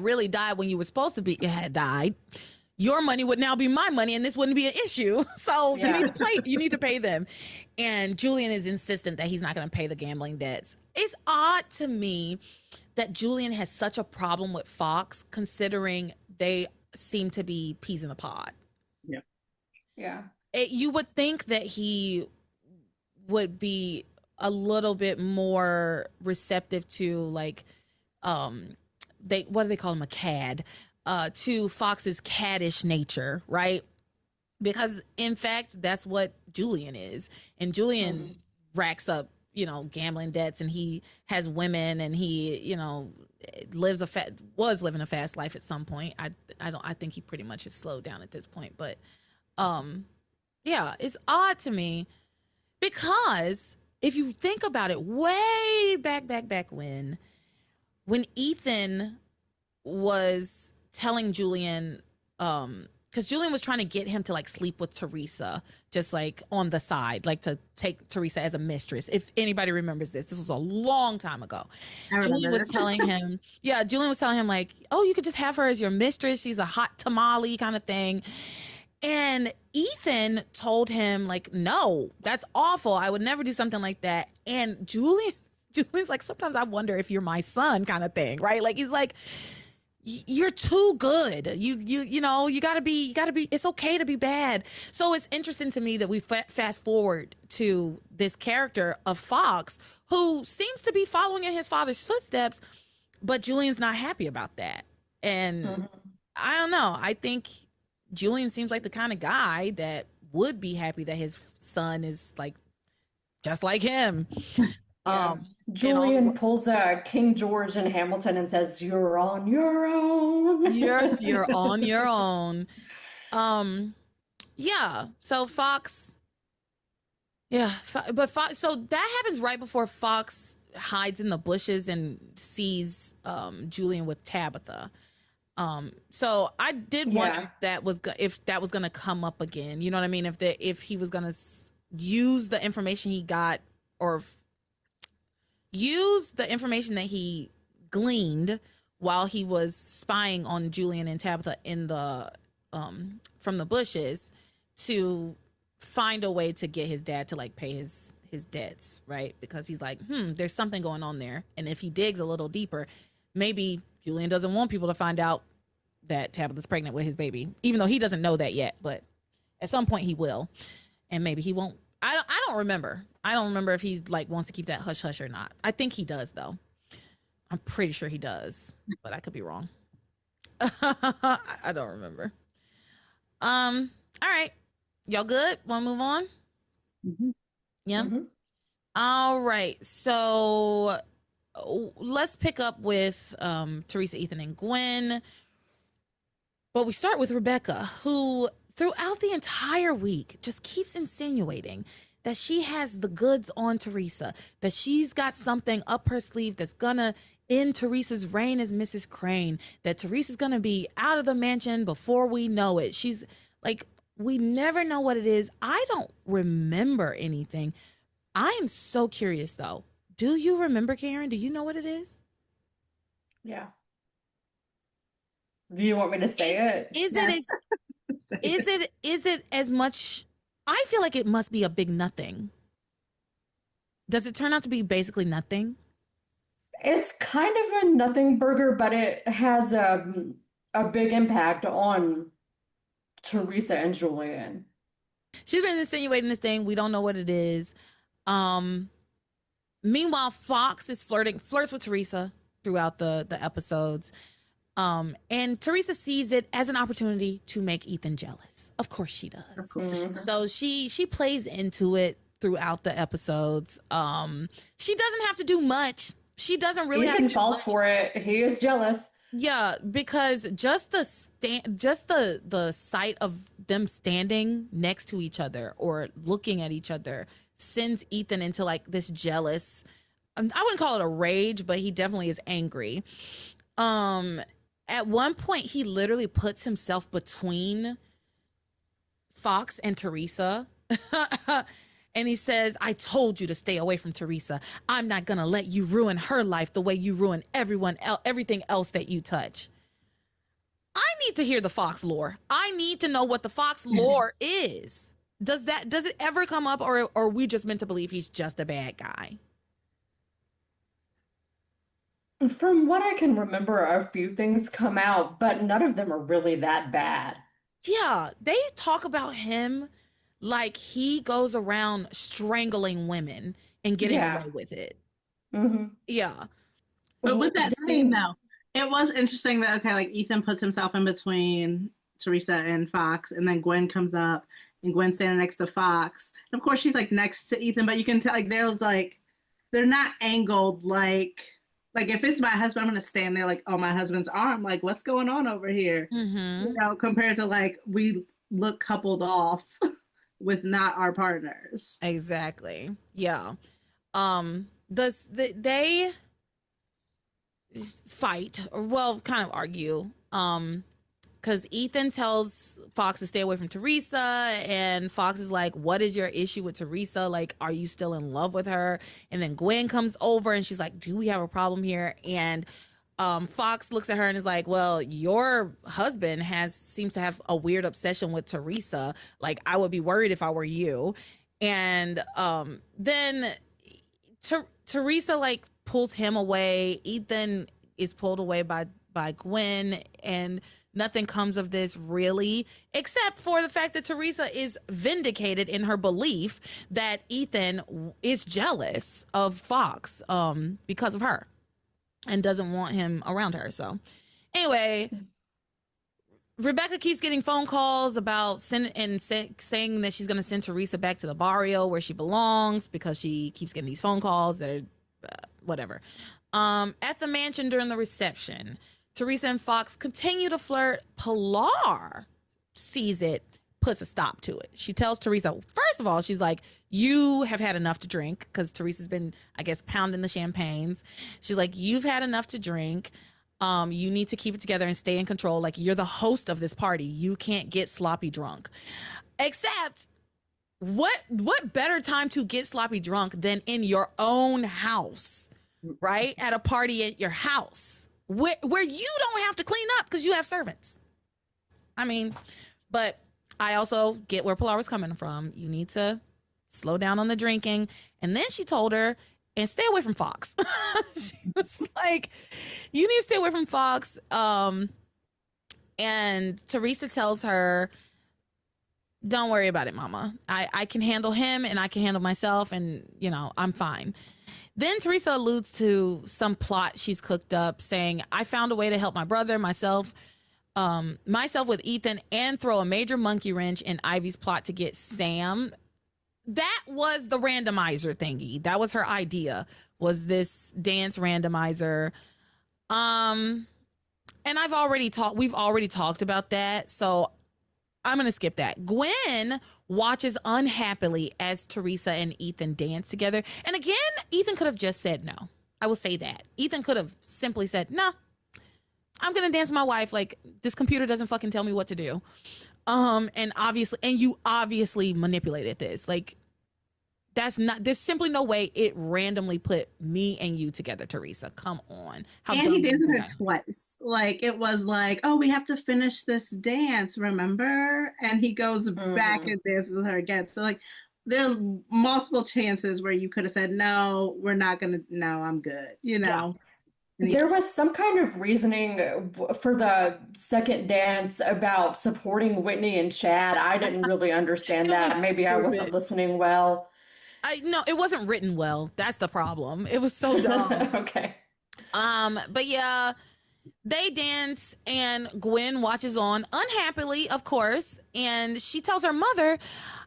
really died when you were supposed to be, had died, your money would now be my money, and this wouldn't be an issue. So you need to pay them. And Julian is insistent that he's not going to pay the gambling debts. It's odd to me that Julian has such a problem with Fox, considering they seem to be peas in a pod. Yeah. Yeah. You would think that he would be a little bit more receptive to, like, what do they call him, a cad, to Fox's caddish nature, right? Because in fact, that's what Julian is. And Julian racks up, gambling debts, and he has women, and he, was living a fast life at some point. I think he pretty much is slowed down at this point. But yeah, it's odd to me because if you think about it, way back when Ethan was telling Julian, because Julian was trying to get him to like sleep with Theresa, just like on the side, like to take Theresa as a mistress. If anybody remembers this was a long time ago. Julian was telling him, like, oh, you could just have her as your mistress. She's a hot tamale kind of thing. And Ethan told him like, no, that's awful. I would never do something like that. And Julian's like, sometimes I wonder if you're my son kind of thing, right? Like, he's like, you're too good. You know, you gotta be, it's okay to be bad. So it's interesting to me that we fast forward to this character of Fox, who seems to be following in his father's footsteps, but Julian's not happy about that. And I don't know. I think Julian seems like the kind of guy that would be happy that his son is like, just like him. Yeah. Julian pulls a King George in Hamilton and says, "You're on your own." You're on your own. Yeah. So Fox. Yeah, but Fox. So that happens right before Fox hides in the bushes and sees Julian with Tabitha. So I did wonder if that was gonna come up again. You know what I mean? If he was gonna use the information he got or use the information that he gleaned while he was spying on Julian and Tabitha in the from the bushes to find a way to get his dad to like pay his debts, right? Because he's like, there's something going on there. And if he digs a little deeper, maybe Julian doesn't want people to find out that Tabitha's pregnant with his baby, even though he doesn't know that yet, but at some point he will. And maybe he won't. I don't remember. I don't remember if he like wants to keep that hush hush or not. I think he does though. I'm pretty sure he does, but I could be wrong. I don't remember. All right. Y'all good? Want to move on? Mm-hmm. Yeah. Mm-hmm. All right. So let's pick up with Theresa, Ethan, and Gwen. But we start with Rebecca, who throughout the entire week just keeps insinuating that she has the goods on Theresa, that she's got something up her sleeve that's gonna end Theresa's reign as Mrs. Crane, that Theresa's gonna be out of the mansion before we know it. She's like, we never know what it is. I don't remember anything. I am so curious though. Do you remember, Karen? Do you know what it is? Yeah. Do you want me to say it? Is it as much? I feel like it must be a big nothing. Does it turn out to be basically nothing? It's kind of a nothing burger, but it has a big impact on Theresa and Julian. She's been insinuating this thing. We don't know what it is. Meanwhile, Fox is flirts with Theresa throughout the episodes. And Theresa sees it as an opportunity to make Ethan jealous. Of course she does. Mm-hmm. So she plays into it throughout the episodes. She doesn't have to do much. She doesn't really have to do falls much. for it. He is jealous. Yeah, because just the sight of them standing next to each other or looking at each other sends Ethan into like this jealous, I wouldn't call it a rage, but he definitely is angry. At one point, he literally puts himself between Fox and Theresa. And he says, I told you to stay away from Theresa. I'm not going to let you ruin her life the way you ruin everything else that you touch. I need to hear the Fox lore. I need to know what the Fox lore is. Does it ever come up, or are we just meant to believe he's just a bad guy? From what I can remember, a few things come out, but none of them are really that bad. Yeah, they talk about him like he goes around strangling women and getting away with it. Mm-hmm. Yeah. But with that scene, though, it was interesting that, okay, like Ethan puts himself in between Theresa and Fox, and then Gwen comes up, and Gwen's standing next to Fox. And of course, she's like next to Ethan, but you can tell like they're not angled like Like, if it's my husband, I'm going to stand there like on my husband's arm. Like, what's going on over here? You know, compared to like, we look coupled off with not our partners. Exactly. Yeah. They fight, or well, kind of argue. Because Ethan tells Fox to stay away from Theresa, and Fox is like, what is your issue with Theresa? Like, are you still in love with her? And then Gwen comes over and she's like, do we have a problem here? And Fox looks at her and is like, well, your husband seems to have a weird obsession with Theresa. Like, I would be worried if I were you. And then Theresa like pulls him away. Ethan is pulled away by Gwen, and nothing comes of this really, except for the fact that Theresa is vindicated in her belief that Ethan is jealous of Fox because of her and doesn't want him around her. So anyway, Rebecca keeps getting phone calls about saying that she's going to send Theresa back to the barrio where she belongs because she keeps getting these phone calls that are whatever. At the mansion during the reception, Theresa and Fox continue to flirt. Pilar sees it, puts a stop to it. She tells Theresa, first of all, she's like, you have had enough to drink, because Teresa's been, I guess, pounding the champagnes. She's like, you've had enough to drink. You need to keep it together and stay in control. Like, you're the host of this party. You can't get sloppy drunk. Except, what better time to get sloppy drunk than in your own house, right? At a party at your house. Where you don't have to clean up because you have servants. I mean, but I also get where Pilar was coming from. You need to slow down on the drinking. And then she told her, and stay away from Fox. She was like, you need to stay away from Fox. And Theresa tells her, don't worry about it, mama. I can handle him and I can handle myself, and, you know, I'm fine. Then Theresa alludes to some plot she's cooked up, saying, I found a way to help my brother, myself with Ethan, and throw a major monkey wrench in Ivy's plot to get Sam. That was the randomizer thingy. That was her idea, was this dance randomizer. And we've already talked about that, so I'm going to skip that. Gwen watches unhappily as Theresa and Ethan dance together. And again, Ethan could have just said no. I will say that. Ethan could have simply said, no, I'm going to dance with my wife. Like, this computer doesn't fucking tell me what to do. And you obviously manipulated this. Like, there's simply no way it randomly put me and you together, Theresa. Come on. And he danced with her twice. Like, it was like, oh, we have to finish this dance, remember? And he goes back and dances with her again. So, like, there are multiple chances where you could have said, no, we're not going to, no, I'm good, you know? Yeah. There was some kind of reasoning for the second dance about supporting Whitney and Chad. I didn't really understand that. Maybe I wasn't listening well. No, it wasn't written well. That's the problem. It was so dumb. Okay. But yeah, they dance and Gwen watches on unhappily, of course. And she tells her mother,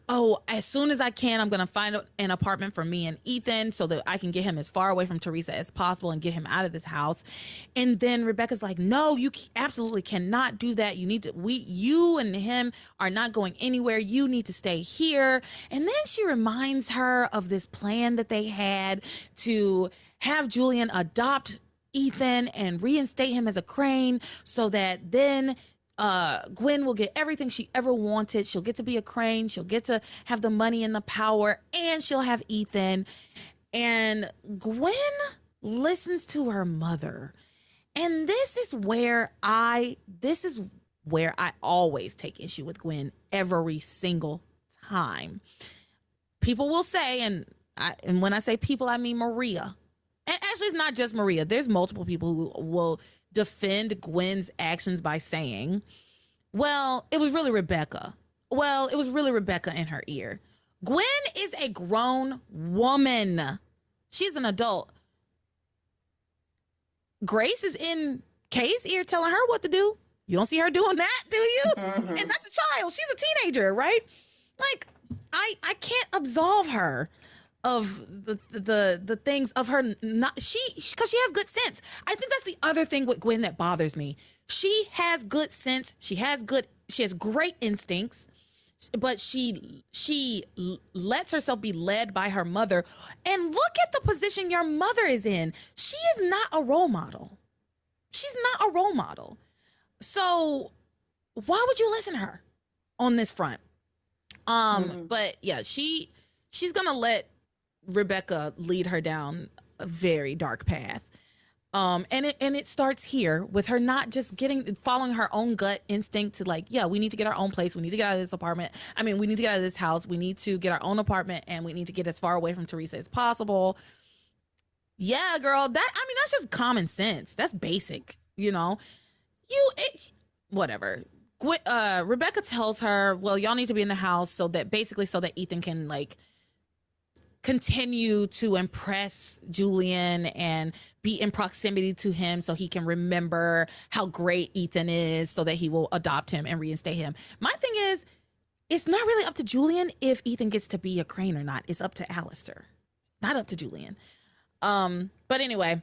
oh, as soon as I can, I'm going to find an apartment for me and Ethan so that I can get him as far away from Theresa as possible and get him out of this house. And then Rebecca's like, no, you absolutely cannot do that. You and him are not going anywhere. You need to stay here. And then she reminds her of this plan that they had to have Julian adopt Ethan and reinstate him as a Crane so that then Gwen will get everything she ever wanted. She'll get to be a Crane. She'll get to have the money and the power, and she'll have Ethan. And Gwen listens to her mother. And this is where I always take issue with Gwen every single time. People will say, and when I say people, I mean Maria. And actually, it's not just Maria. There's multiple people who will defend Gwen's actions by saying, well, it was really Rebecca. Well, it was really Rebecca in her ear. Gwen is a grown woman. She's an adult. Grace is in Kay's ear telling her what to do. You don't see her doing that, do you? Mm-hmm. And that's a child. She's a teenager, right? Like, I can't absolve her of the things of her not because she has good sense. I think that's the other thing with Gwen that bothers me. She has good sense. She has great instincts, but she lets herself be led by her mother. And look at the position your mother is in. She is not a role model. She's not a role model. So why would you listen to her on this front? But yeah, she's gonna let Rebecca lead her down a very dark path. And it starts here with her not just following her own gut instinct to like, yeah, we need to get our own place. We need to get out of this apartment. I mean, we need to get out of this house. We need to get our own apartment, and we need to get as far away from Theresa as possible. Yeah, girl, that's just common sense. That's basic, whatever. Rebecca tells her, well, y'all need to be in the house so that Ethan can like continue to impress Julian and be in proximity to him so he can remember how great Ethan is so that he will adopt him and reinstate him. My thing is, it's not really up to Julian if Ethan gets to be a Crane or not. It's up to Alistair, not up to Julian. But anyway,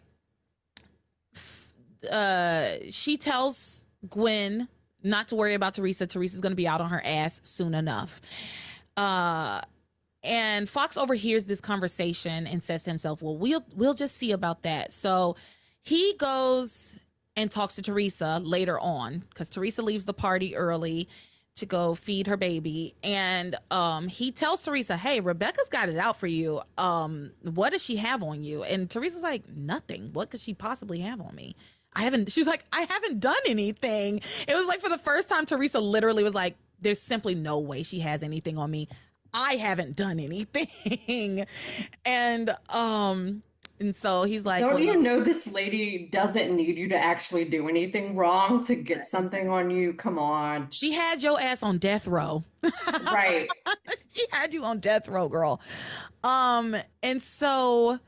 she tells Gwen not to worry about Theresa. Theresa's going to be out on her ass soon enough. And Fox overhears this conversation and says to himself, well, we'll just see about that. So he goes and talks to Theresa later on because Theresa leaves the party early to go feed her baby. And he tells Theresa, hey, Rebecca's got it out for you. What does she have on you? And Teresa's like, nothing. What could she possibly have on me? She was like, I haven't done anything. It was like for the first time, Theresa literally was like, there's simply no way she has anything on me. I haven't done anything. And so he's like, don't you know this lady doesn't need you to actually do anything wrong to get something on you? Come on. She had your ass on death row. Right. She had you on death row, girl. And so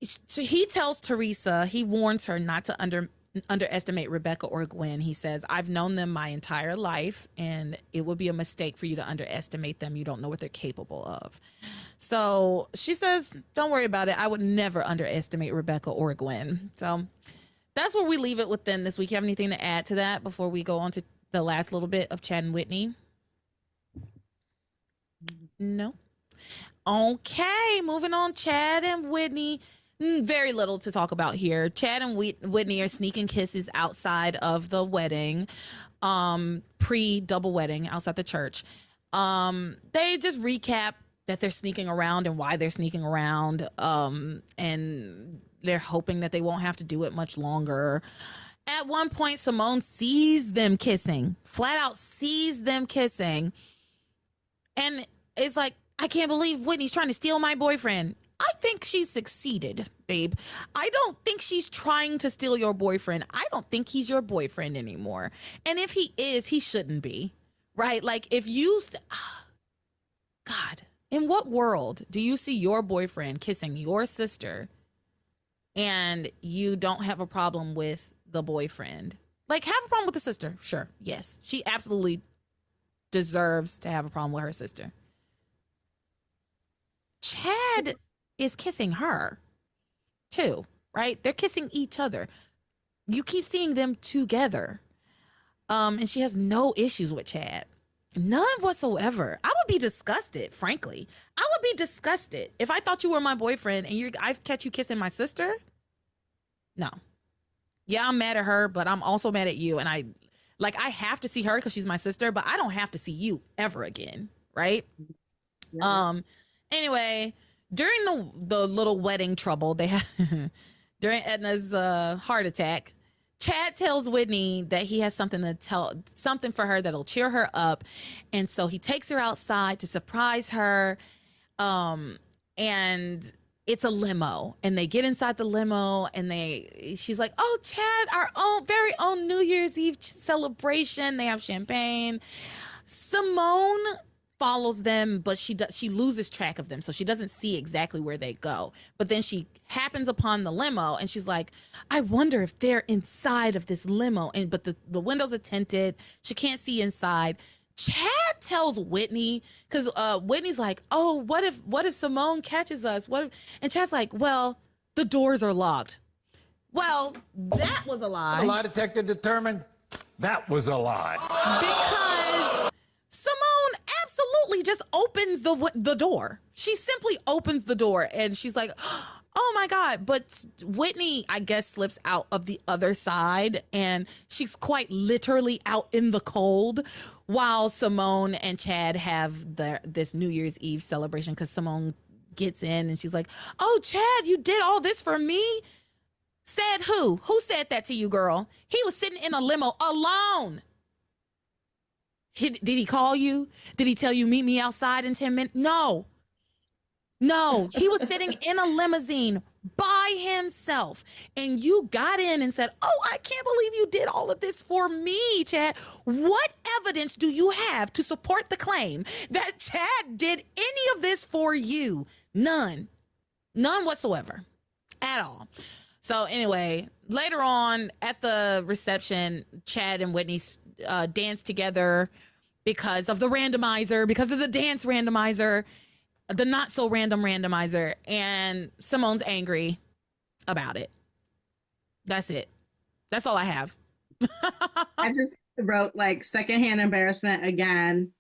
he tells Theresa, he warns her not to underestimate Rebecca or Gwen. He says, I've known them my entire life, and it would be a mistake for you to underestimate them. You don't know what they're capable of. So she says, don't worry about it. I would never underestimate Rebecca or Gwen. So that's where we leave it with them this week. You have anything to add to that before we go on to the last little bit of Chad and Whitney? No. Okay, moving on. Chad and Whitney. Very little to talk about here. Chad and Whitney are sneaking kisses outside of the wedding, pre-double wedding outside the church. They just recap that they're sneaking around and why they're sneaking around, and they're hoping that they won't have to do it much longer. At one point, Simone sees them kissing, flat out sees them kissing, and it's like, I can't believe Whitney's trying to steal my boyfriend. I think she's succeeded, babe. I don't think she's trying to steal your boyfriend. I don't think he's your boyfriend anymore. And if he is, he shouldn't be, right? Like if you, God, in what world do you see your boyfriend kissing your sister and you don't have a problem with the boyfriend? Like have a problem with the sister. Sure. Yes. She absolutely deserves to have a problem with her sister. Chad is kissing her too, right? They're kissing each other. You keep seeing them together. And she has no issues with Chad. None whatsoever. I would be disgusted, frankly. I would be disgusted if I thought you were my boyfriend and I catch you kissing my sister. No. Yeah, I'm mad at her, but I'm also mad at you. And I have to see her because she's my sister, but I don't have to see you ever again, right? Yeah. Anyway, during the little wedding trouble they had during Edna's heart attack, Chad tells Whitney that he has something for her that'll cheer her up, and so he takes her outside to surprise her. And it's a limo, and they get inside the limo, and she's like, "Oh, Chad, our very own New Year's Eve celebration." They have champagne. Simone follows them, but she loses track of them, so she doesn't see exactly where they go. But then she happens upon the limo, and she's like, I wonder if they're inside of this limo. But the windows are tinted. She can't see inside. Chad tells Whitney, because Whitney's like, oh, what if Simone catches us? And Chad's like, well, the doors are locked. Well, that was a lie. The lie detector determined that was a lie. Because Simone absolutely just opens the door. She simply opens the door and she's like, oh my God. But Whitney, I guess, slips out of the other side and she's quite literally out in the cold while Simone and Chad have this New Year's Eve celebration, because Simone gets in and she's like, oh, Chad, you did all this for me? Said who? Who said that to you, girl? He was sitting in a limo alone. Did he call you? Did he tell you meet me outside in 10 minutes? No. He was sitting in a limousine by himself. And you got in and said, oh, I can't believe you did all of this for me, Chad. What evidence do you have to support the claim that Chad did any of this for you? None. None whatsoever. At all. So anyway, later on at the reception, Chad and Whitney dance together because of the randomizer, because of the dance randomizer, the not so random randomizer, and Simone's angry about it. That's it. That's all I have. I just wrote like secondhand embarrassment again.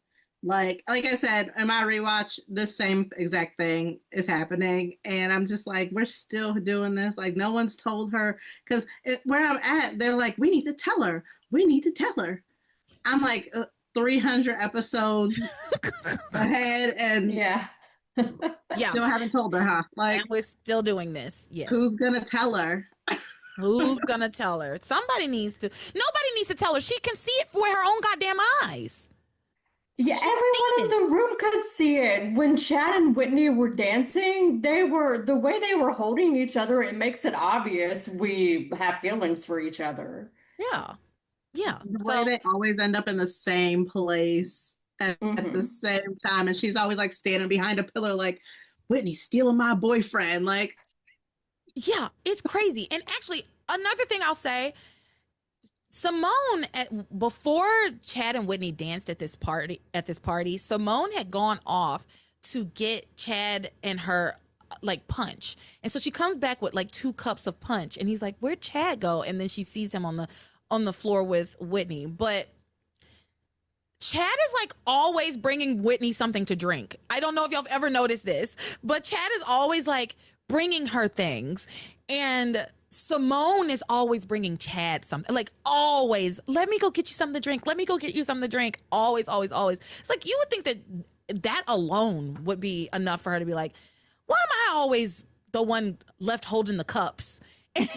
Like I said, in my rewatch, this same exact thing is happening. And I'm just like, we're still doing this. Like, no one's told her. Because where I'm at, they're like, we need to tell her. We need to tell her. I'm like 300 episodes ahead. And yeah, still haven't told her, huh? Like, and we're still doing this. Yes. Who's going to tell her? Who's going to tell her? Somebody needs to. Nobody needs to tell her. She can see it with her own goddamn eyes. Yeah, everyone in the room could see it. When Chad and Whitney were dancing, the way they were holding each other, it makes it obvious we have feelings for each other. Yeah. The way they always end up in the same place at the same time. And she's always like standing behind a pillar like, Whitney's stealing my boyfriend. Like, yeah, it's crazy. And actually, another thing I'll say, Simone, before Chad and Whitney danced at this party, Simone had gone off to get Chad and her like punch. And so she comes back with like 2 cups of punch and he's like, where'd Chad go? And then she sees him on the floor with Whitney. But Chad is like always bringing Whitney something to drink. I don't know if y'all have ever noticed this, but Chad is always like bringing her things. And Simone is always bringing Chad something, like always, let me go get you something to drink. Let me go get you something to drink. Always, always, always. It's like, you would think that alone would be enough for her to be like, why am I always the one left holding the cups? And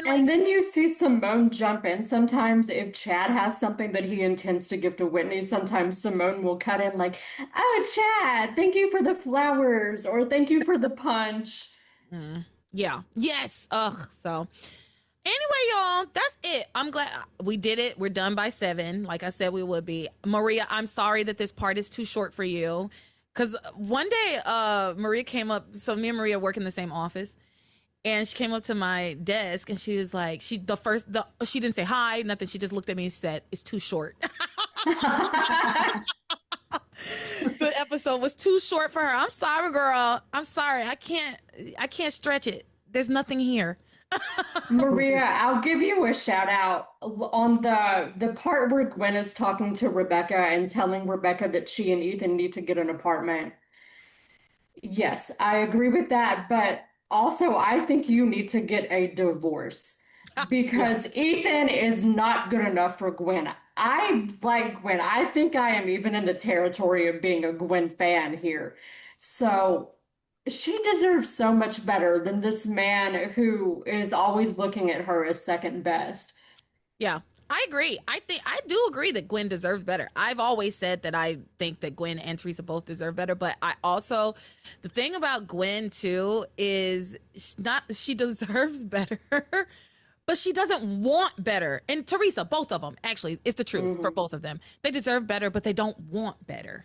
and then you see Simone jump in. Sometimes if Chad has something that he intends to give to Whitney, sometimes Simone will cut in like, oh, Chad, thank you for the flowers, or thank you for the punch. Yeah. Yes. So anyway, y'all, that's it. I'm glad we did it. We're done by 7. Like I said, we would be. Maria, I'm sorry that this part is too short for you. Because one day, Maria came up. So me and Maria work in the same office. And she came up to my desk and she was like, she didn't say hi, nothing. She just looked at me and said, it's too short. The episode was too short for her. I'm sorry, girl. I'm sorry. I can't stretch it. There's nothing here. Maria, I'll give you a shout out on the part where Gwen is talking to Rebecca and telling Rebecca that she and Ethan need to get an apartment. Yes, I agree with that, but also I think you need to get a divorce because Ethan is not good enough for Gwen. I like Gwen. I think I am even in the territory of being a Gwen fan here. So she deserves so much better than this man who is always looking at her as second best. Yeah, I agree. I do agree that Gwen deserves better. I've always said that I think that Gwen and Theresa both deserve better, but I also, the thing about Gwen too is she deserves better, but she doesn't want better. And Theresa, both of them, actually, it's the truth for both of them. They deserve better, but they don't want better.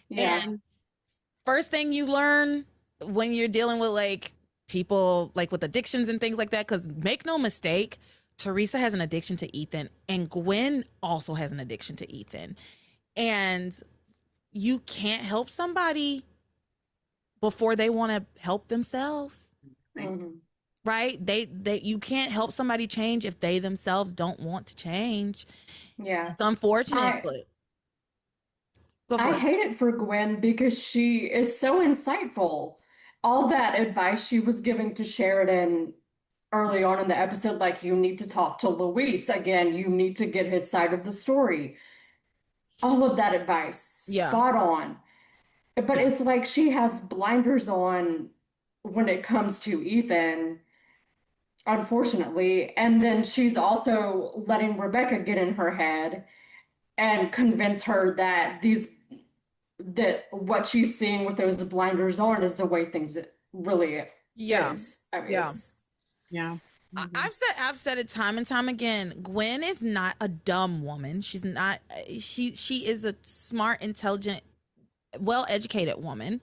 Yeah. And first thing you learn when you're dealing with like people like with addictions and things like that, because make no mistake, Theresa has an addiction to Ethan and Gwen also has an addiction to Ethan. And you can't help somebody before they want to help themselves. Right? You can't help somebody change if they themselves don't want to change. Yeah. It's unfortunate, but go for I it. hate it for Gwen because she is so insightful. All that advice she was giving to Sheridan early on in the episode, like, you need to talk to Luis again, you need to get his side of the story. All of that advice, spot on. But it's like she has blinders on when it comes to Ethan, unfortunately. And then she's also letting Rebecca get in her head and convince her that what she's seeing with those blinders on is the way things really is. I mean, I've said it time and time again. Gwen is not a dumb woman. She's not. She is a smart, intelligent, well-educated woman.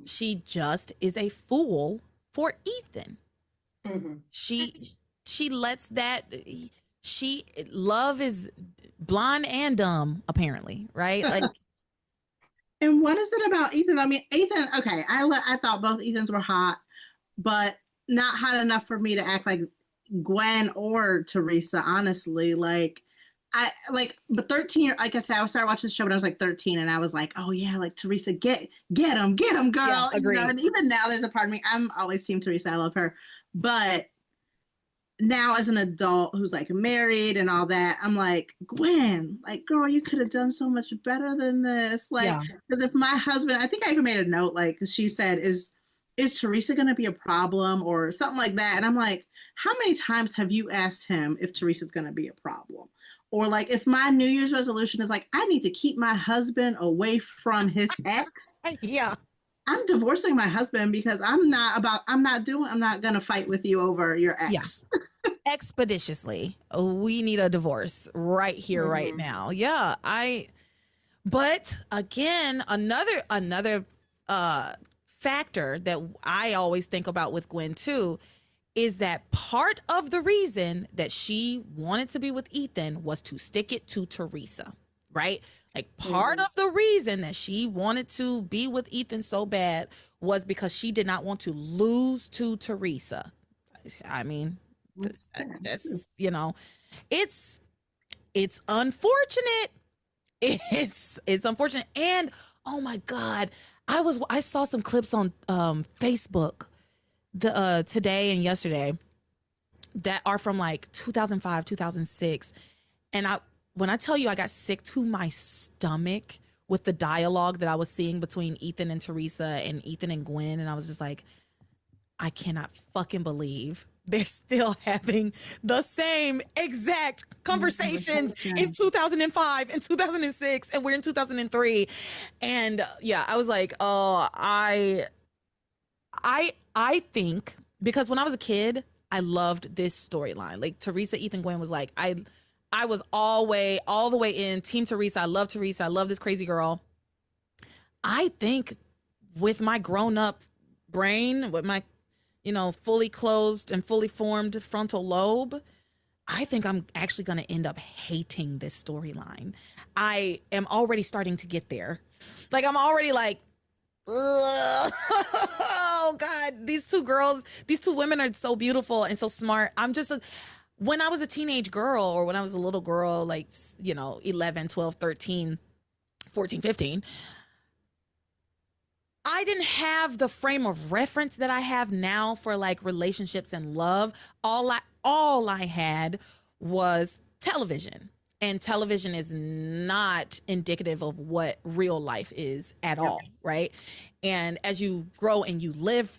She just is a fool for Ethan. She lets that. Love is blind and dumb, apparently, right? Like. And what is it about Ethan? I mean, Ethan, okay, I thought both Ethans were hot, but not hot enough for me to act like Gwen or Theresa, honestly. But 13, like I said, I started watching the show when I was like 13, and I was like, oh yeah, like Theresa, get him, girl. Yeah, agreed. And even now there's a part of me, I'm always team Theresa, I love her. But now as an adult who's like married and all that, I'm like, Gwen, like, girl, you could have done so much better than this. Like, because if my husband, I think I even made a note, like she said, is Theresa going to be a problem or something like that? And I'm like, how many times have you asked him if Teresa's going to be a problem? Or like, if my New Year's resolution is like, I need to keep my husband away from his ex. I'm divorcing my husband because I'm not going to fight with you over your ex. Expeditiously. We need a divorce right here, right now. Yeah. But again, another factor that I always think about with Gwen too is that part of the reason that she wanted to be with Ethan was to stick it to Theresa, right? Like part of the reason that she wanted to be with Ethan so bad was because she did not want to lose to Theresa. I mean, that's it's unfortunate. It's unfortunate. And oh my God, I saw some clips on Facebook today and yesterday that are from like 2005, 2006. And when I tell you I got sick to my stomach with the dialogue that I was seeing between Ethan and Theresa and Ethan and Gwen, and I was just like, I cannot fucking believe they're still having the same exact conversations in 2005 and 2006, and we're in 2003. And yeah, I was like, oh, I think because when I was a kid, I loved this storyline. Like Theresa, Ethan, Gwen was like, I was all the way in Team Theresa. I love Theresa. I love this crazy girl. I think with my grown up brain, with my, fully closed and fully formed frontal lobe, I think I'm actually going to end up hating this storyline. I am already starting to get there. Like, I'm already like, ugh. Oh God, these two women are so beautiful and so smart. When I was a teenage girl, or when I was a little girl, like, 11, 12, 13, 14, 15, I didn't have the frame of reference that I have now for like relationships and love. All I had was television, and television is not indicative of what real life is at all, right? And as you grow and you live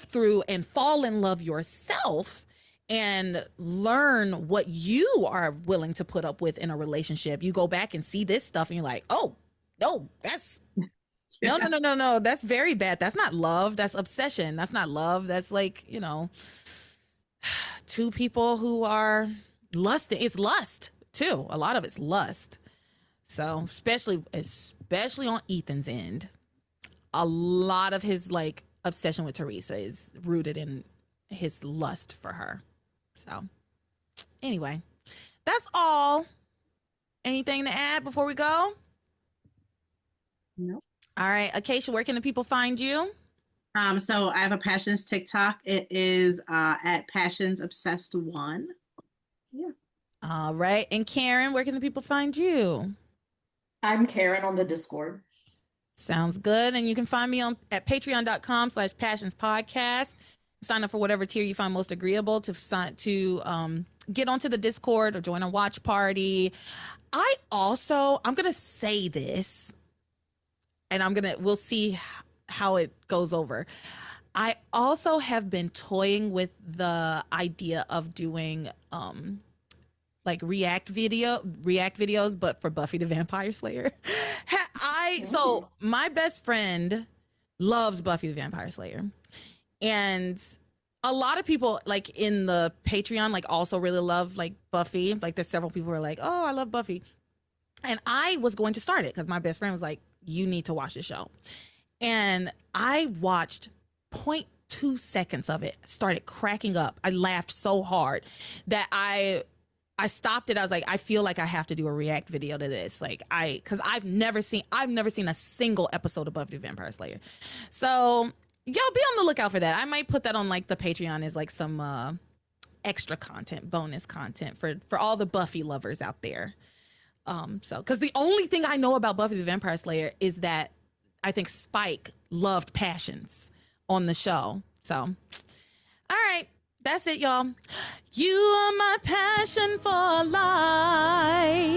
through and fall in love yourself and learn what you are willing to put up with in a relationship, you go back and see this stuff and you're like, oh, no, that's no, that's very bad. That's not love. That's obsession. That's not love. That's like, two people who are lusting. It's lust too. A lot of it's lust. So especially on Ethan's end, a lot of his like obsession with Theresa is rooted in his lust for her. So anyway, that's all. Anything to add before we go? Nope. All right, Acacia, where can the people find you? So I have a Passions TikTok. It is at Passions Obsessed 1. Yeah. All right. And Karen, where can the people find you? I'm Karen on the Discord. Sounds good. And you can find me at patreon.com/passionspodcast. Sign up for whatever tier you find most agreeable to get onto the Discord or join a watch party. I'm going to say this, and we'll see how it goes over. I also have been toying with the idea of doing like react videos, but for Buffy the Vampire Slayer. So my best friend loves Buffy the Vampire Slayer, and a lot of people like in the Patreon like also really love like Buffy. Like there's several people who are like, oh, I love Buffy, and I was going to start it because my best friend was like, you need to watch the show. And I watched 0.2 seconds of it, started cracking up. I laughed so hard that I stopped it. I was like, I feel like I have to do a react video to this. Like because I've never seen a single episode of Buffy the Vampire Slayer. So y'all be on the lookout for that. I might put that on like the Patreon as like some extra content, bonus content for all the Buffy lovers out there. So because the only thing I know about Buffy the Vampire Slayer is that I think Spike loved Passions on the show. So, all right. That's it, y'all. You are my passion for life.